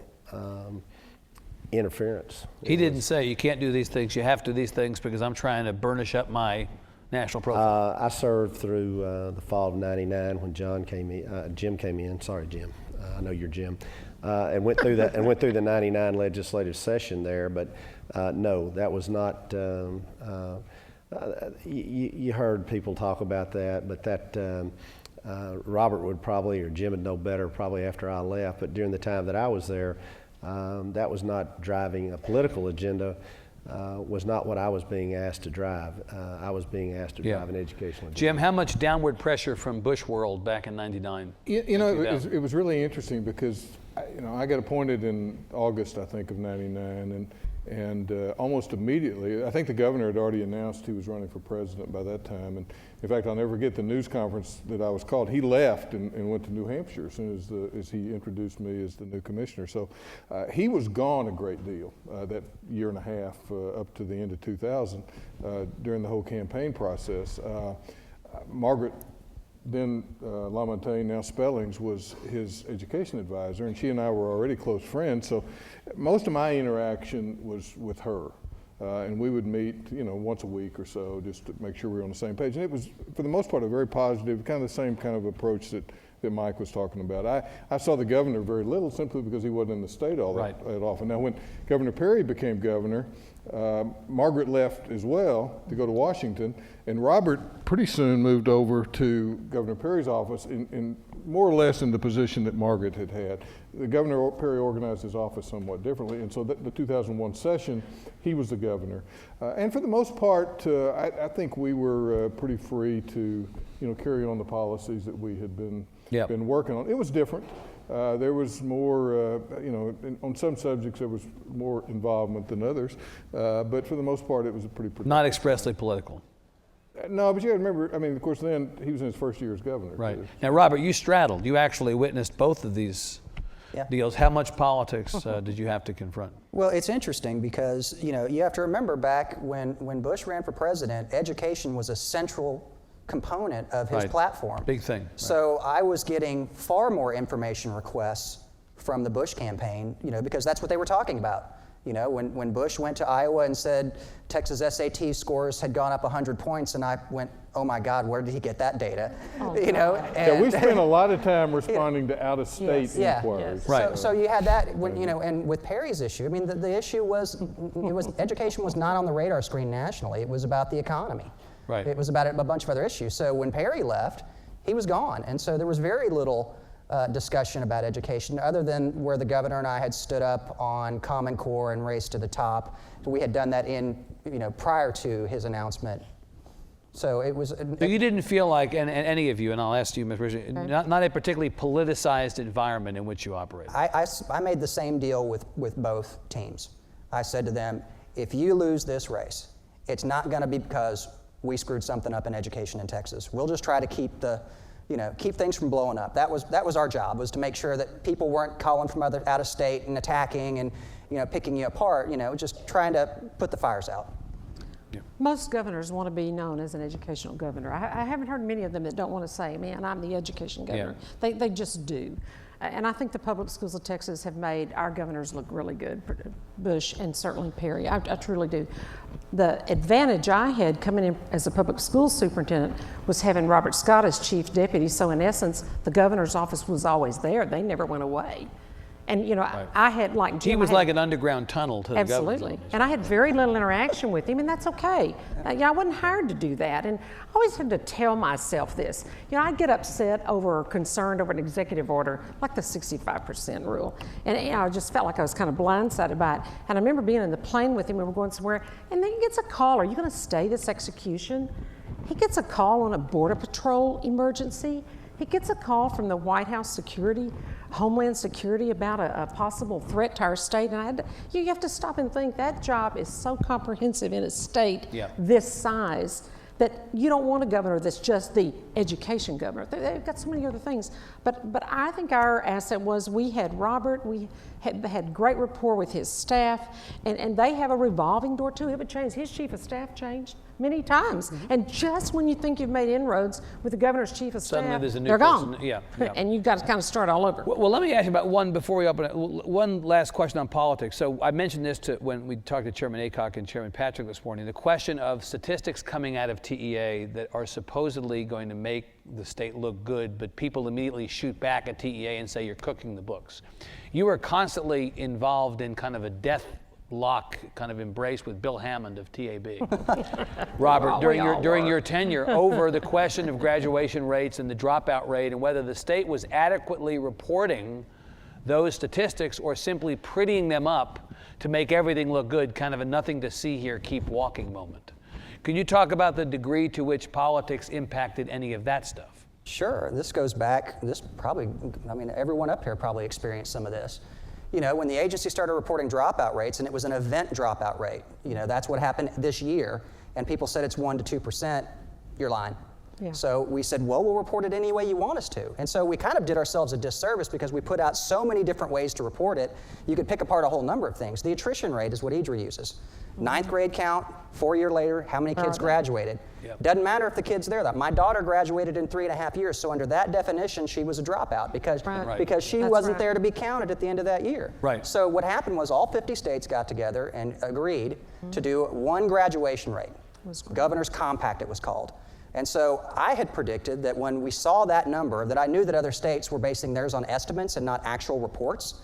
interference. He didn't say you can't do these things, you have to do these things because I'm trying to burnish up my national profile. I served through the fall of '99 when Jim came in. Sorry, Jim. I know you're Jim. And went through the '99 legislative session there, but no, that was not. You heard people talk about that, but that Robert would probably, or Jim would know better probably after I left. But during the time that I was there, that was not driving a political agenda. Was not what I was being asked to drive. I was being asked to drive an educational agenda. Jim, how much downward pressure from Bush world back in '99? It was really interesting because I got appointed in August, I think, of '99, and almost immediately, I think the governor had already announced he was running for president by that time. And in fact, I'll never forget the news conference that I was called. He left and went to New Hampshire as soon as he introduced me as the new commissioner. So he was gone a great deal that year and a half up to the end of 2000 during the whole campaign process. Margaret, then LaMontagne, now Spellings, was his education advisor, and she and I were already close friends, so most of my interaction was with her. And we would meet, once a week or so just to make sure we were on the same page. And it was, for the most part, a very positive, kind of the same kind of approach that Mike was talking about. I saw the governor very little simply because he wasn't in the state all that often. Now, when Governor Perry became governor, Margaret left as well to go to Washington, and Robert pretty soon moved over to Governor Perry's office in more or less in the position that Margaret had had. The Governor Perry organized his office somewhat differently, and so the 2001 session, he was the governor. And for the most part, I think we were pretty free to carry on the policies that we had been working on. It was different. There was more, on some subjects there was more involvement than others, but for the most part it was a pretty productive. Not expressly political. No, but you got to remember, of course then he was in his first year as governor. Right. Now, Robert, you straddled. You actually witnessed both of these deals. How much politics did you have to confront? Well, it's interesting because, you have to remember back when Bush ran for president, education was a central component of his platform. Big thing. So I was getting far more information requests from the Bush campaign, because that's what they were talking about. When Bush went to Iowa and said Texas SAT scores had gone up 100 points, and I went, oh my God, where did he get that data? We spent a lot of time responding to out-of-state inquiries. Right. So you had that, and with Perry's issue, the issue was, education was not on the radar screen nationally. It was about the economy. Right. It was about a bunch of other issues. So when Perry left, he was gone, and so there was very little discussion about education, other than where the governor and I had stood up on Common Core and Race to the Top. We had done that prior to his announcement. So it was. So you didn't feel like, and any of you, and I'll ask you, Ms. Richardson, not a particularly politicized environment in which you operate. I made the same deal with both teams. I said to them, if you lose this race, it's not going to be because we screwed something up in education in Texas. We'll just try to keep keep things from blowing up. That was our job, was to make sure that people weren't calling from out of state and attacking and picking you apart. Just trying to put the fires out. Most governors want to be known as an educational governor. I haven't heard many of them that don't want to say, man, I'm the education governor. Yeah. They just do. And I think the public schools of Texas have made our governors look really good, Bush and certainly Perry. I truly do. The advantage I had coming in as a public schools superintendent was having Robert Scott as chief deputy. So in essence, the governor's office was always there. They never went away. And right. I had like Jim. He was like an underground tunnel to the government. Absolutely. And I had very little interaction with him, and that's okay. I wasn't hired to do that. And I always had to tell myself this. I'd get upset or concerned over an executive order, like the 65% rule. And I just felt like I was kind of blindsided by it. And I remember being in the plane with him, we were going somewhere, and then he gets a call, are you going to stay this execution? He gets a call on a Border Patrol emergency. He gets a call from the White House security, Homeland Security, about a possible threat to our state. And you have to stop and think, that job is so comprehensive in a state this size that you don't want a governor that's just the education governor. They've got so many other things. But I think our asset was we had Robert, we had great rapport with his staff, and they have a revolving door too. It would change. His chief of staff changed many times. Mm-hmm. And just when you think you've made inroads with the governor's chief of staff, they're gone. And you've got to kind of start all over. Well, let me ask you about one before we open it. One last question on politics. So I mentioned this when we talked to Chairman Aycock and Chairman Patrick this morning, the question of statistics coming out of TEA that are supposedly going to make the state look good, but people immediately shoot back at TEA and say you're cooking the books. You are constantly involved in kind of a death lock kind of embrace with Bill Hammond of TAB. Robert, during your tenure, over the question of graduation rates and the dropout rate and whether the state was adequately reporting those statistics or simply prettying them up to make everything look good, kind of a nothing to see here, keep walking moment. Can you talk about the degree to which politics impacted any of that stuff? Sure. This goes back, everyone up here probably experienced some of this. When the agency started reporting dropout rates, and it was an event dropout rate, that's what happened this year, and people said it's 1% to 2%, you're lying. Yeah. So we said, well, we'll report it any way you want us to. And so we kind of did ourselves a disservice because we put out so many different ways to report it. You could pick apart a whole number of things. The attrition rate is what IDRA uses. 9th grade count, 4 years later, how many kids graduated. Yep. Doesn't matter if the kid's there. My daughter graduated in 3.5 years, so under that definition, she was a dropout because she wasn't there to be counted at the end of that year. Right. So what happened was all 50 states got together and agreed to do one graduation rate. Governor's Compact, it was called. And so I had predicted that when we saw that number, that I knew that other states were basing theirs on estimates and not actual reports,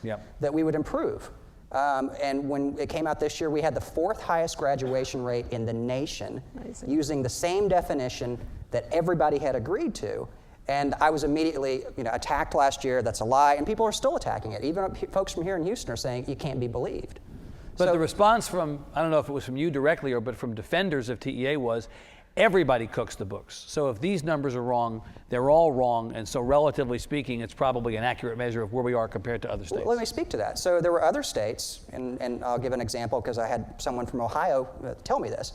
that we would improve. And when it came out this year, we had the 4th highest graduation rate in the nation. Amazing. Using the same definition that everybody had agreed to. And I was immediately attacked last year. That's a lie. And people are still attacking it. Even folks from here in Houston are saying it can't be believed. But the response from, I don't know if it was from you directly but from defenders of TEA was, everybody cooks the books. So if these numbers are wrong, they're all wrong. And so relatively speaking, it's probably an accurate measure of where we are compared to other states. Well, let me speak to that. So there were other states, and I'll give an example because I had someone from Ohio tell me this.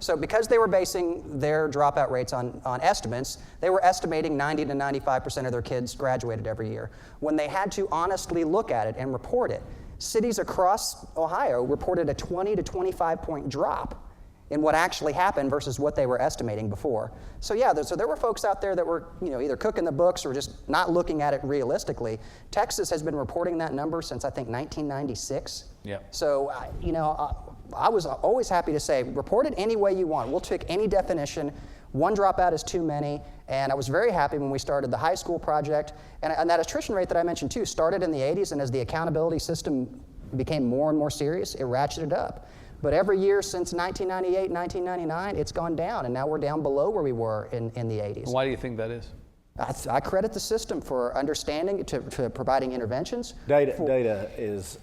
So because they were basing their dropout rates on estimates, they were estimating 90 to 95% of their kids graduated every year. When they had to honestly look at it and report it, cities across Ohio reported a 20 to 25 point drop in what actually happened versus what they were estimating before. So there were folks out there that were either cooking the books or just not looking at it realistically. Texas has been reporting that number since I think 1996. Yeah. So I was always happy to say, report it any way you want. We'll take any definition. One dropout is too many. And I was very happy when we started the high school project. And that attrition rate that I mentioned too started in the 80s, and as the accountability system became more and more serious, it ratcheted up. But every year since 1998, 1999, it's gone down, and now we're down below where we were in the 80s. Why do you think that is? I credit the system for understanding, to providing interventions. Data is,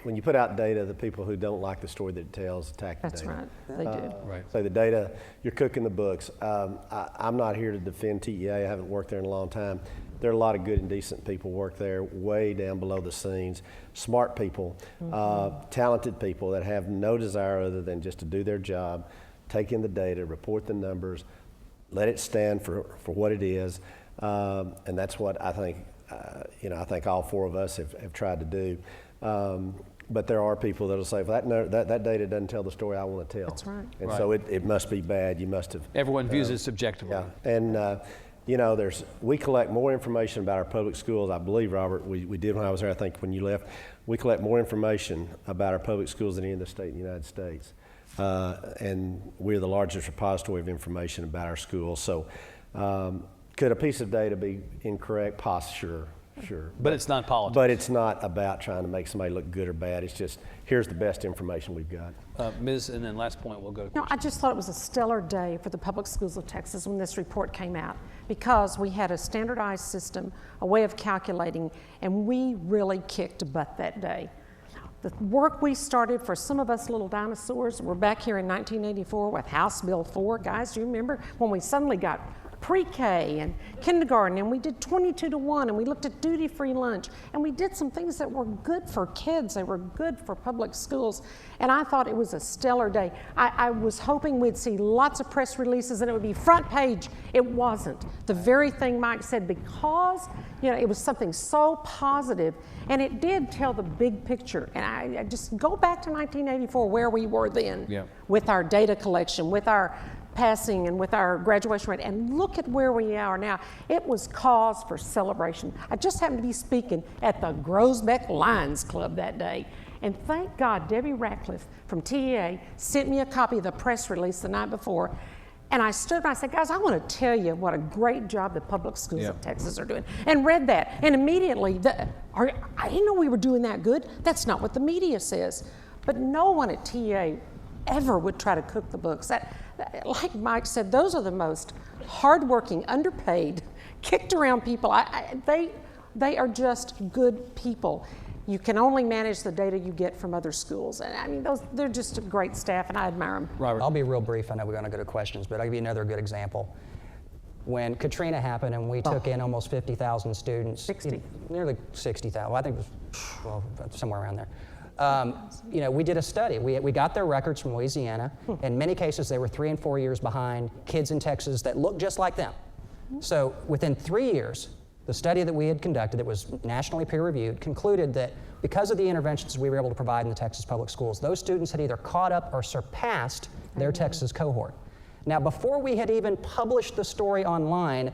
when you put out data, the people who don't like the story that it tells attack the That's data. right, they do. Right. So the data, you're cooking the books. I'm not here to defend TEA. I haven't worked there in a long time. There are a lot of good and decent people work there, way down below the scenes, smart people, talented people that have no desire other than just to do their job, take in the data, report the numbers, let it stand for what it is, and that's what I think. I think all four of us have tried to do. But there are people that'll say, well, that data doesn't tell the story I want to tell. That's right. And Right. so it must be bad. You must have. Everyone views it subjectively. Yeah, and we collect more information about our public schools. I believe, Robert, we did when I was there. I think when you left, we collect more information about our public schools than any other state in the United States, and we're the largest repository of information about our schools. So, could a piece of data be incorrect? Sure. But it's not politics. But it's not about trying to make somebody look good or bad. It's just, here's the best information we've got. Ms., and then last point, we'll go to No, I just thought it was a stellar day for the public schools of Texas when this report came out, because we had a standardized system, a way of calculating, and we really kicked butt that day. The work we started for some of us little dinosaurs, we're back here in 1984 with House Bill 4. Guys, do you remember when we suddenly got pre-K and kindergarten, and we did 22-to-1, and we looked at duty-free lunch, and we did some things that were good for kids, they were good for public schools, and I thought it was a stellar day. I was hoping we'd see lots of press releases and it would be front page. It wasn't. The very thing Mike said, because it was something so positive, and it did tell the big picture. And I just go back to 1984, where we were then, with our data collection, with our passing and with our graduation rate, and look at where we are now. It was cause for celebration. I just happened to be speaking at the Grosbeck Lions Club that day, and thank God Debbie Ratcliffe from TEA sent me a copy of the press release the night before, and I stood and I said, guys, I want to tell you what a great job the public schools of Texas are doing, and read that, and immediately, I didn't know we were doing that good. That's not what the media says. But no one at TEA ever would try to cook the books. Like Mike said, those are the most hardworking, underpaid, kicked around people. They are just good people. You can only manage the data you get from other schools. And I mean, they're just a great staff, and I admire them. Robert. I'll be real brief. I know we're going to go to questions, but I'll give you another good example. When Katrina happened and we took in almost 50,000 students. 60. Nearly 60,000. Well, I think it was somewhere around there. We did a study. We got their records from Louisiana. In many cases, they were 3 and 4 years behind kids in Texas that looked just like them. So within 3 years, the study that we had conducted that was nationally peer-reviewed concluded that because of the interventions we were able to provide in the Texas public schools, those students had either caught up or surpassed their Texas cohort. Now, before we had even published the story online,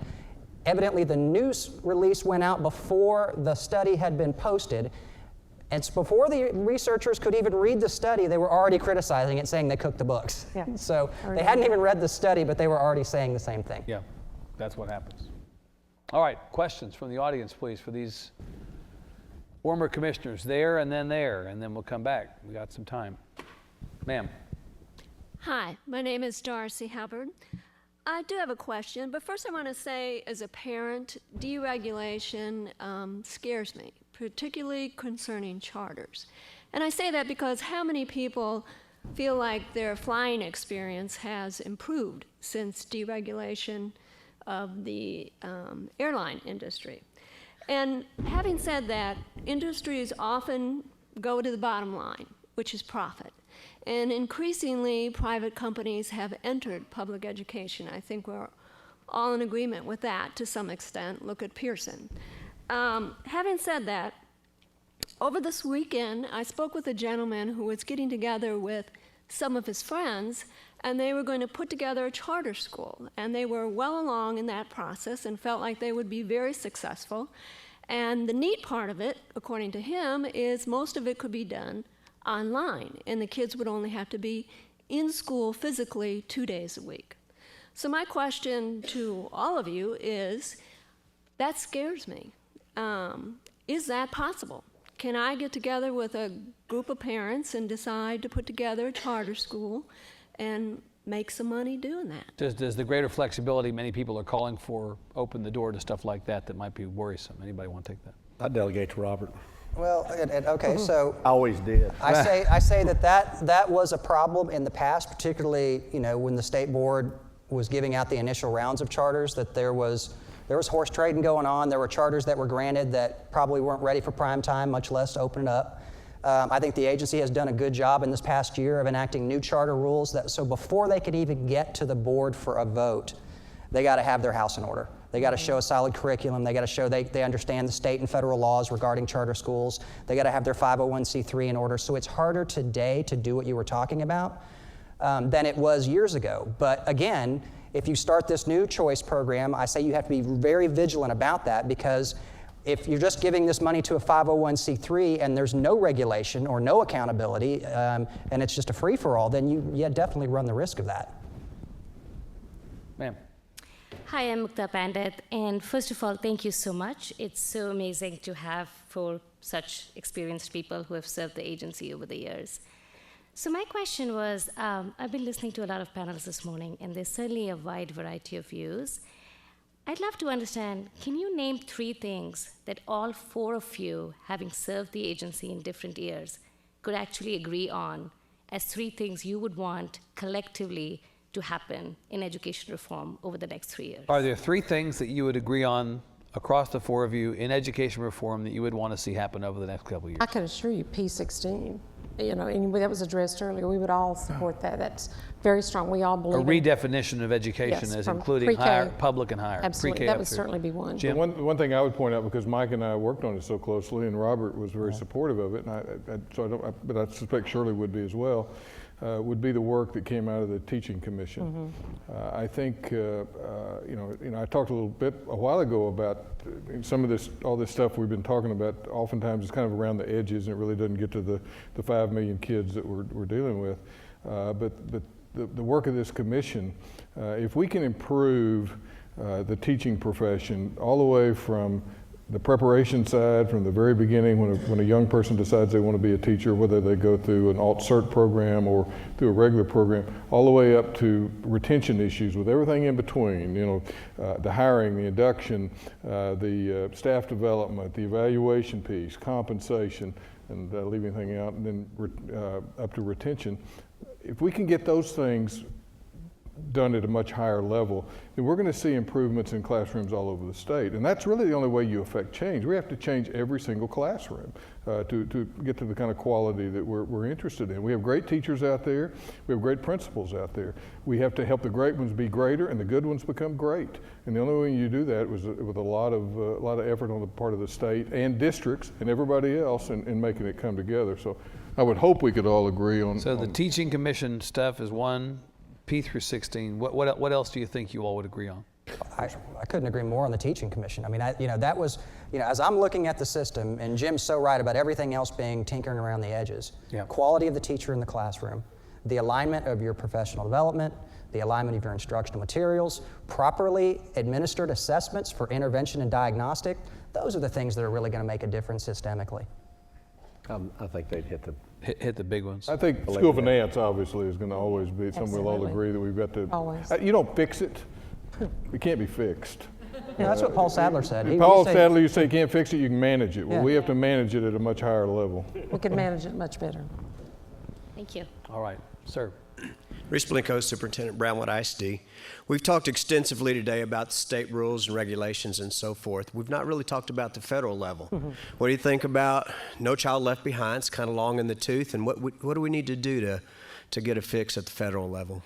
evidently the news release went out before the study had been posted. And before the researchers could even read the study, they were already criticizing it, saying they cooked the books. Yeah. So they hadn't even read the study, but they were already saying the same thing. Yeah, that's what happens. All right, questions from the audience, please, for these former commissioners there, and then we'll come back. We got some time. Ma'am. Hi, my name is Darcy Hubbard. I do have a question, but first I want to say, as a parent, deregulation scares me, particularly concerning charters. And I say that because how many people feel like their flying experience has improved since deregulation of the airline industry? And having said that, industries often go to the bottom line, which is profit. And increasingly, private companies have entered public education. I think we're all in agreement with that to some extent. Look at Pearson. Having said that, over this weekend, I spoke with a gentleman who was getting together with some of his friends, and they were going to put together a charter school. And they were well along in that process and felt like they would be very successful. And the neat part of it, according to him, is most of it could be done online, and the kids would only have to be in school physically 2 days a week. So my question to all of you is, that scares me. Is that possible? Can I get together with a group of parents and decide to put together a charter school and make some money doing that. Does the greater flexibility many people are calling for open the door to stuff like that might be worrisome? Anybody want to take that? I delegate to Robert. Well, okay, so I always did. I say that was a problem in the past, particularly when the state board was giving out the initial rounds of charters, that there was horse trading going on. There were charters that were granted that probably weren't ready for prime time, much less to open it up. I think the agency has done a good job in this past year of enacting new charter rules so before they could even get to the board for a vote, they got to have their house in order. They got to show a solid curriculum. They got to show they understand the state and federal laws regarding charter schools. They got to have their 501c3 in order. So it's harder today to do what you were talking about than it was years ago. But again, if you start this new choice program, I say you have to be very vigilant about that, because if you're just giving this money to a 501c3 and there's no regulation or no accountability and it's just a free-for-all, then you definitely run the risk of that. Ma'am. Hi, I'm Mukta Pandit, and first of all, thank you so much. It's so amazing to have 4 such experienced people who have served the agency over the years. So my question was, I've been listening to a lot of panels this morning, and there's certainly a wide variety of views. I'd love to understand, can you name 3 things that all 4 of you, having served the agency in different years, could actually agree on as 3 things you would want collectively to happen in education reform over the next 3 years? Are there 3 things that you would agree on across the 4 of you in education reform that you would want to see happen over the next couple of years? I can assure you P16, and that was addressed earlier, we would all support that. That's very strong. We all A believe redefinition of education Yes, as from including pre-K. higher, public and higher. Absolutely, pre-K that up would through. certainly be one. Jim? One thing I would point out, because Mike and I worked on it so closely, and Robert was very supportive of it, and but I suspect Shirley would be as well, would be the work that came out of the Teaching Commission. I think, I talked a little bit a while ago about some of all this stuff we've been talking about. Oftentimes it's kind of around the edges, and it really doesn't get to the 5 million kids that we're dealing with. But the work of this commission, if we can improve the teaching profession all the way from the preparation side, from the very beginning, when a young person decides they want to be a teacher, whether they go through an alt-cert program or through a regular program, all the way up to retention issues with everything in between, the hiring, the induction, the staff development, the evaluation piece, compensation, and leave anything out, and then up to retention. If we can get those things done at a much higher level, then we're going to see improvements in classrooms all over the state. And that's really the only way you affect change. We have to change every single classroom to get to the kind of quality that we're interested in. We have great teachers out there. We have great principals out there. We have to help the great ones be greater and the good ones become great. And the only way you do that was with a lot of effort on the part of the state and districts and everybody else in making it come together. So I would hope we could all agree on. So the Teaching Commission stuff is 1. P through 16. What else do you think you all would agree on? I couldn't agree more on the Teaching Commission. I mean, that was, as I'm looking at the system, and Jim's so right about everything else being tinkering around the edges. Yeah. Quality of the teacher in the classroom, the alignment of your professional development, the alignment of your instructional materials, properly administered assessments for intervention and diagnostic. Those are the things that are really going to make a difference systemically. I think they'd Hit the big ones. I think school finance obviously is going to always be something we'll all Absolutely. agree that we've got to. Always. You don't fix it. It can't be fixed. That's what Paul Sadler said. Paul Sadler, you say you can't fix it, you can manage it. Well, Yeah. we have to manage it at a much higher level. We could manage it much better. Thank you. All right, sir. Rich Blinko, Superintendent Brownwood ISD. We've talked extensively today about the state rules and regulations and so forth. We've not really talked about the federal level. What do you think about No Child Left Behind? It's kind of long in the tooth, and what do we need to do to get a fix at the federal level?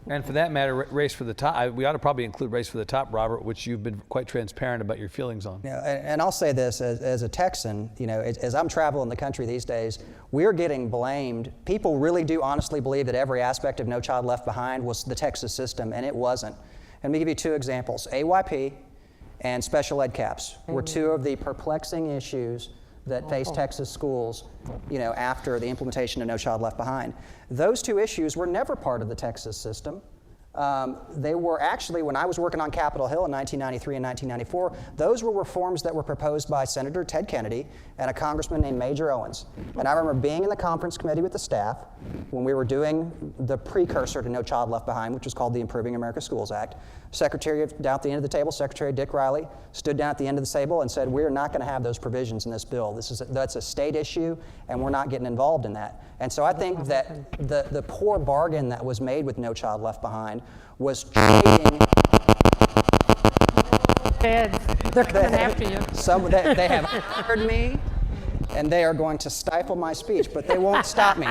And for that matter, Race for the Top. We ought to probably include Race for the Top, Robert, which you've been quite transparent about your feelings on. And I'll say this as a Texan, as I'm traveling the country these days, we're getting blamed. People really do honestly believe that every aspect of No Child Left Behind was the Texas system, and it wasn't. And let me give you 2 examples. AYP and special ed caps were 2 of the perplexing issues that face Texas schools, after the implementation of No Child Left Behind. Those 2 issues were never part of the Texas system. They were actually, when I was working on Capitol Hill in 1993 and 1994, those were reforms that were proposed by Senator Ted Kennedy and a congressman named Major Owens. And I remember being in the conference committee with the staff when we were doing the precursor to No Child Left Behind, which was called the Improving America Schools Act. Down at the end of the table, Secretary Dick Riley stood down at the end of the table and said, we're not going to have those provisions in this bill. That's a state issue, and we're not getting involved in that. And so I think that the poor bargain that was made with No Child Left Behind was trading. They're coming after you. They have heard me, and they are going to stifle my speech, but they won't stop me.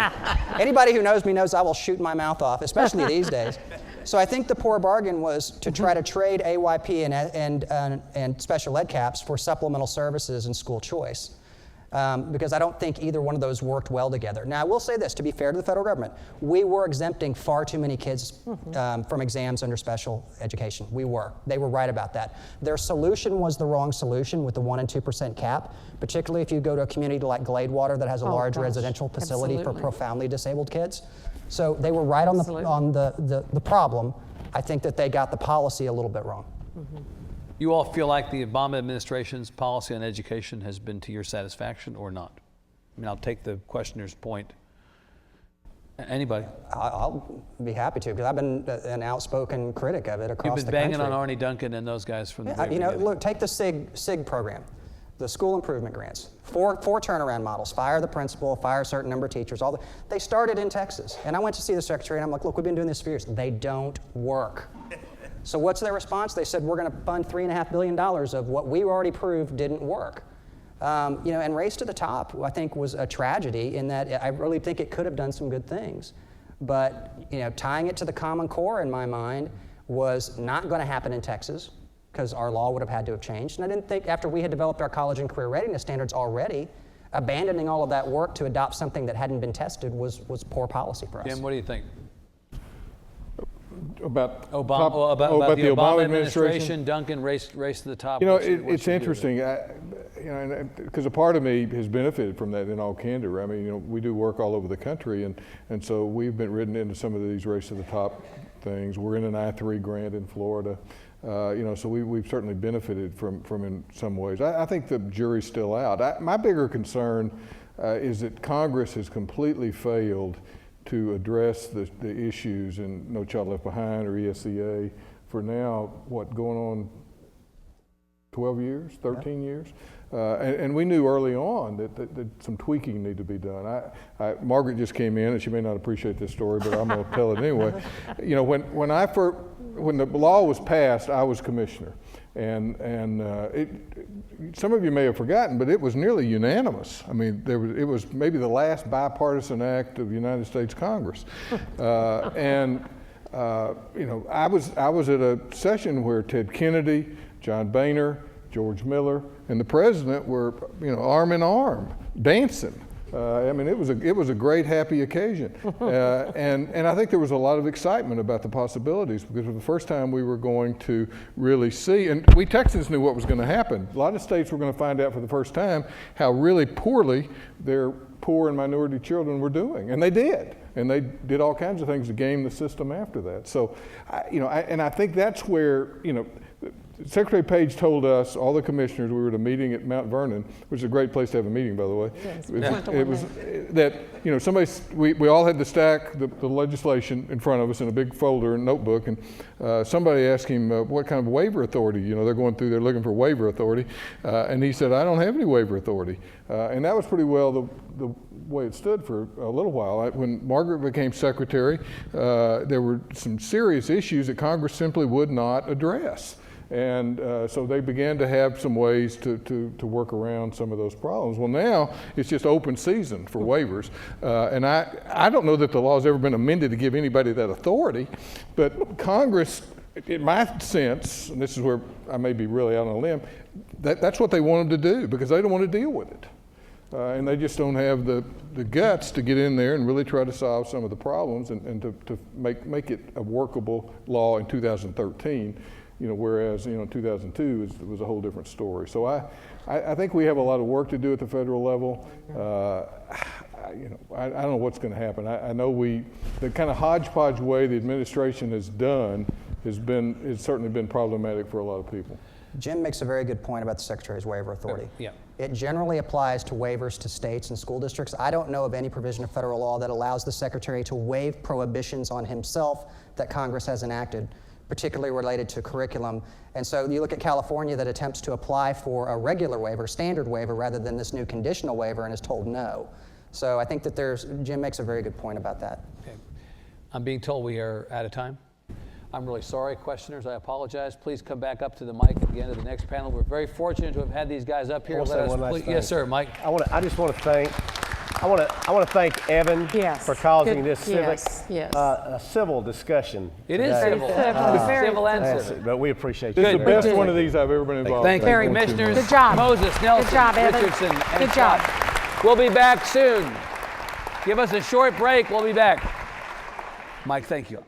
Anybody who knows me knows I will shoot my mouth off, especially these days. So I think the poor bargain was to try to trade AYP and special ed caps for supplemental services and school choice. Because I don't think either one of those worked well together. Now, I will say this, to be fair to the federal government, we were exempting far too many kids from exams under special education. We were. They were right about that. Their solution was the wrong solution with the 1% and 2% cap, particularly if you go to a community like Gladewater that has a large residential facility for profoundly disabled kids. So they were right on the problem. I think that they got the policy a little bit wrong. You all feel like the Obama administration's policy on education has been to your satisfaction or not? I mean, I'll take the questioner's point. Anybody? I'll be happy to, because I've been an outspoken critic of it across the country. You've been banging on Arnie Duncan and those guys from the very beginning. Look, take the SIG program, the school improvement grants, four turnaround models, fire the principal, fire a certain number of teachers, they started in Texas. And I went to see the secretary and I'm like, look, we've been doing this for years. They don't work. So what's their response? They said, we're going to fund $3.5 billion of what we already proved didn't work. And Race to the Top, I think, was a tragedy in that I really think it could have done some good things. But tying it to the Common Core, in my mind, was not going to happen in Texas because our law would have had to have changed. And I didn't think after we had developed our college and career readiness standards already, abandoning all of that work to adopt something that hadn't been tested was poor policy for us. Jim, what do you think? About the Obama administration, Duncan, race to the top. It's interesting, because a part of me has benefited from that in all candor. I mean, we do work all over the country, and so we've been ridden into some of these race to the top things. We're in an I-3 grant in Florida, so we've certainly benefited from in some ways. I think the jury's still out. My bigger concern is that Congress has completely failed to address the issues in No Child Left Behind or ESEA for now, going on 12 years, 13 years? And we knew early on that some tweaking needed to be done. Margaret just came in, and she may not appreciate this story, but I'm going to tell it anyway. When the law was passed, I was commissioner. And some of you may have forgotten, but it was nearly unanimous. I mean, it was maybe the last bipartisan act of the United States Congress. I was at a session where Ted Kennedy, John Boehner, George Miller, and the president were, arm in arm, dancing. It was a great, happy occasion. And I think there was a lot of excitement about the possibilities because for the first time we were going to really see, and we Texans knew what was going to happen. A lot of states were going to find out for the first time how really poorly their poor and minority children were doing. And they did. And they did all kinds of things to game the system after that. So, I think that's where, Secretary Page told us, all the commissioners, we were at a meeting at Mount Vernon, which is a great place to have a meeting, by the way. Yes, it was that, we all had to stack the legislation in front of us in a big folder and notebook, and somebody asked him what kind of waiver authority, they're going through, they're looking for waiver authority, and he said, I don't have any waiver authority. And that was pretty well the way it stood for a little while. When Margaret became secretary, there were some serious issues that Congress simply would not address. And so they began to have some ways to work around some of those problems. Well, now it's just open season for waivers. And I don't know that the law's ever been amended to give anybody that authority, but Congress, in my sense, and this is where I may be really out on a limb, that's what they wanted to do because they don't want to deal with it. And they just don't have the guts to get in there and really try to solve some of the problems and to make it a workable law in 2013. Whereas, 2002 was a whole different story. So I think we have a lot of work to do at the federal level. I don't know what's going to happen. I know the kind of hodgepodge way the administration has done it's certainly been problematic for a lot of people. Jim makes a very good point about the Secretary's waiver authority. Yeah. It generally applies to waivers to states and school districts. I don't know of any provision of federal law that allows the Secretary to waive prohibitions on himself that Congress has enacted, particularly related to curriculum. And so you look at California that attempts to apply for a regular waiver, standard waiver, rather than this new conditional waiver, and is told no. So I think that Jim makes a very good point about that. Okay. I'm being told we are out of time. I'm really sorry, questioners. I apologize. Please come back up to the mic at the end of the next panel. We're very fortunate to have had these guys up here. I want to say one last thing. Yes, sir, Mike. I just want to thank Evan Yes. for causing Good. this civic, Yes. A civil discussion. It is today. civil. Very Civil and That's civic. it, but we appreciate you. This is the Good. best Good. one of these I've ever been involved Thank in. you, Very good. commissioners. Good job. Moses, Nelson, Good job, Evan. Richardson, and Good job. Scott. We'll be back soon. Give us a short break. We'll be back. Mike, thank you.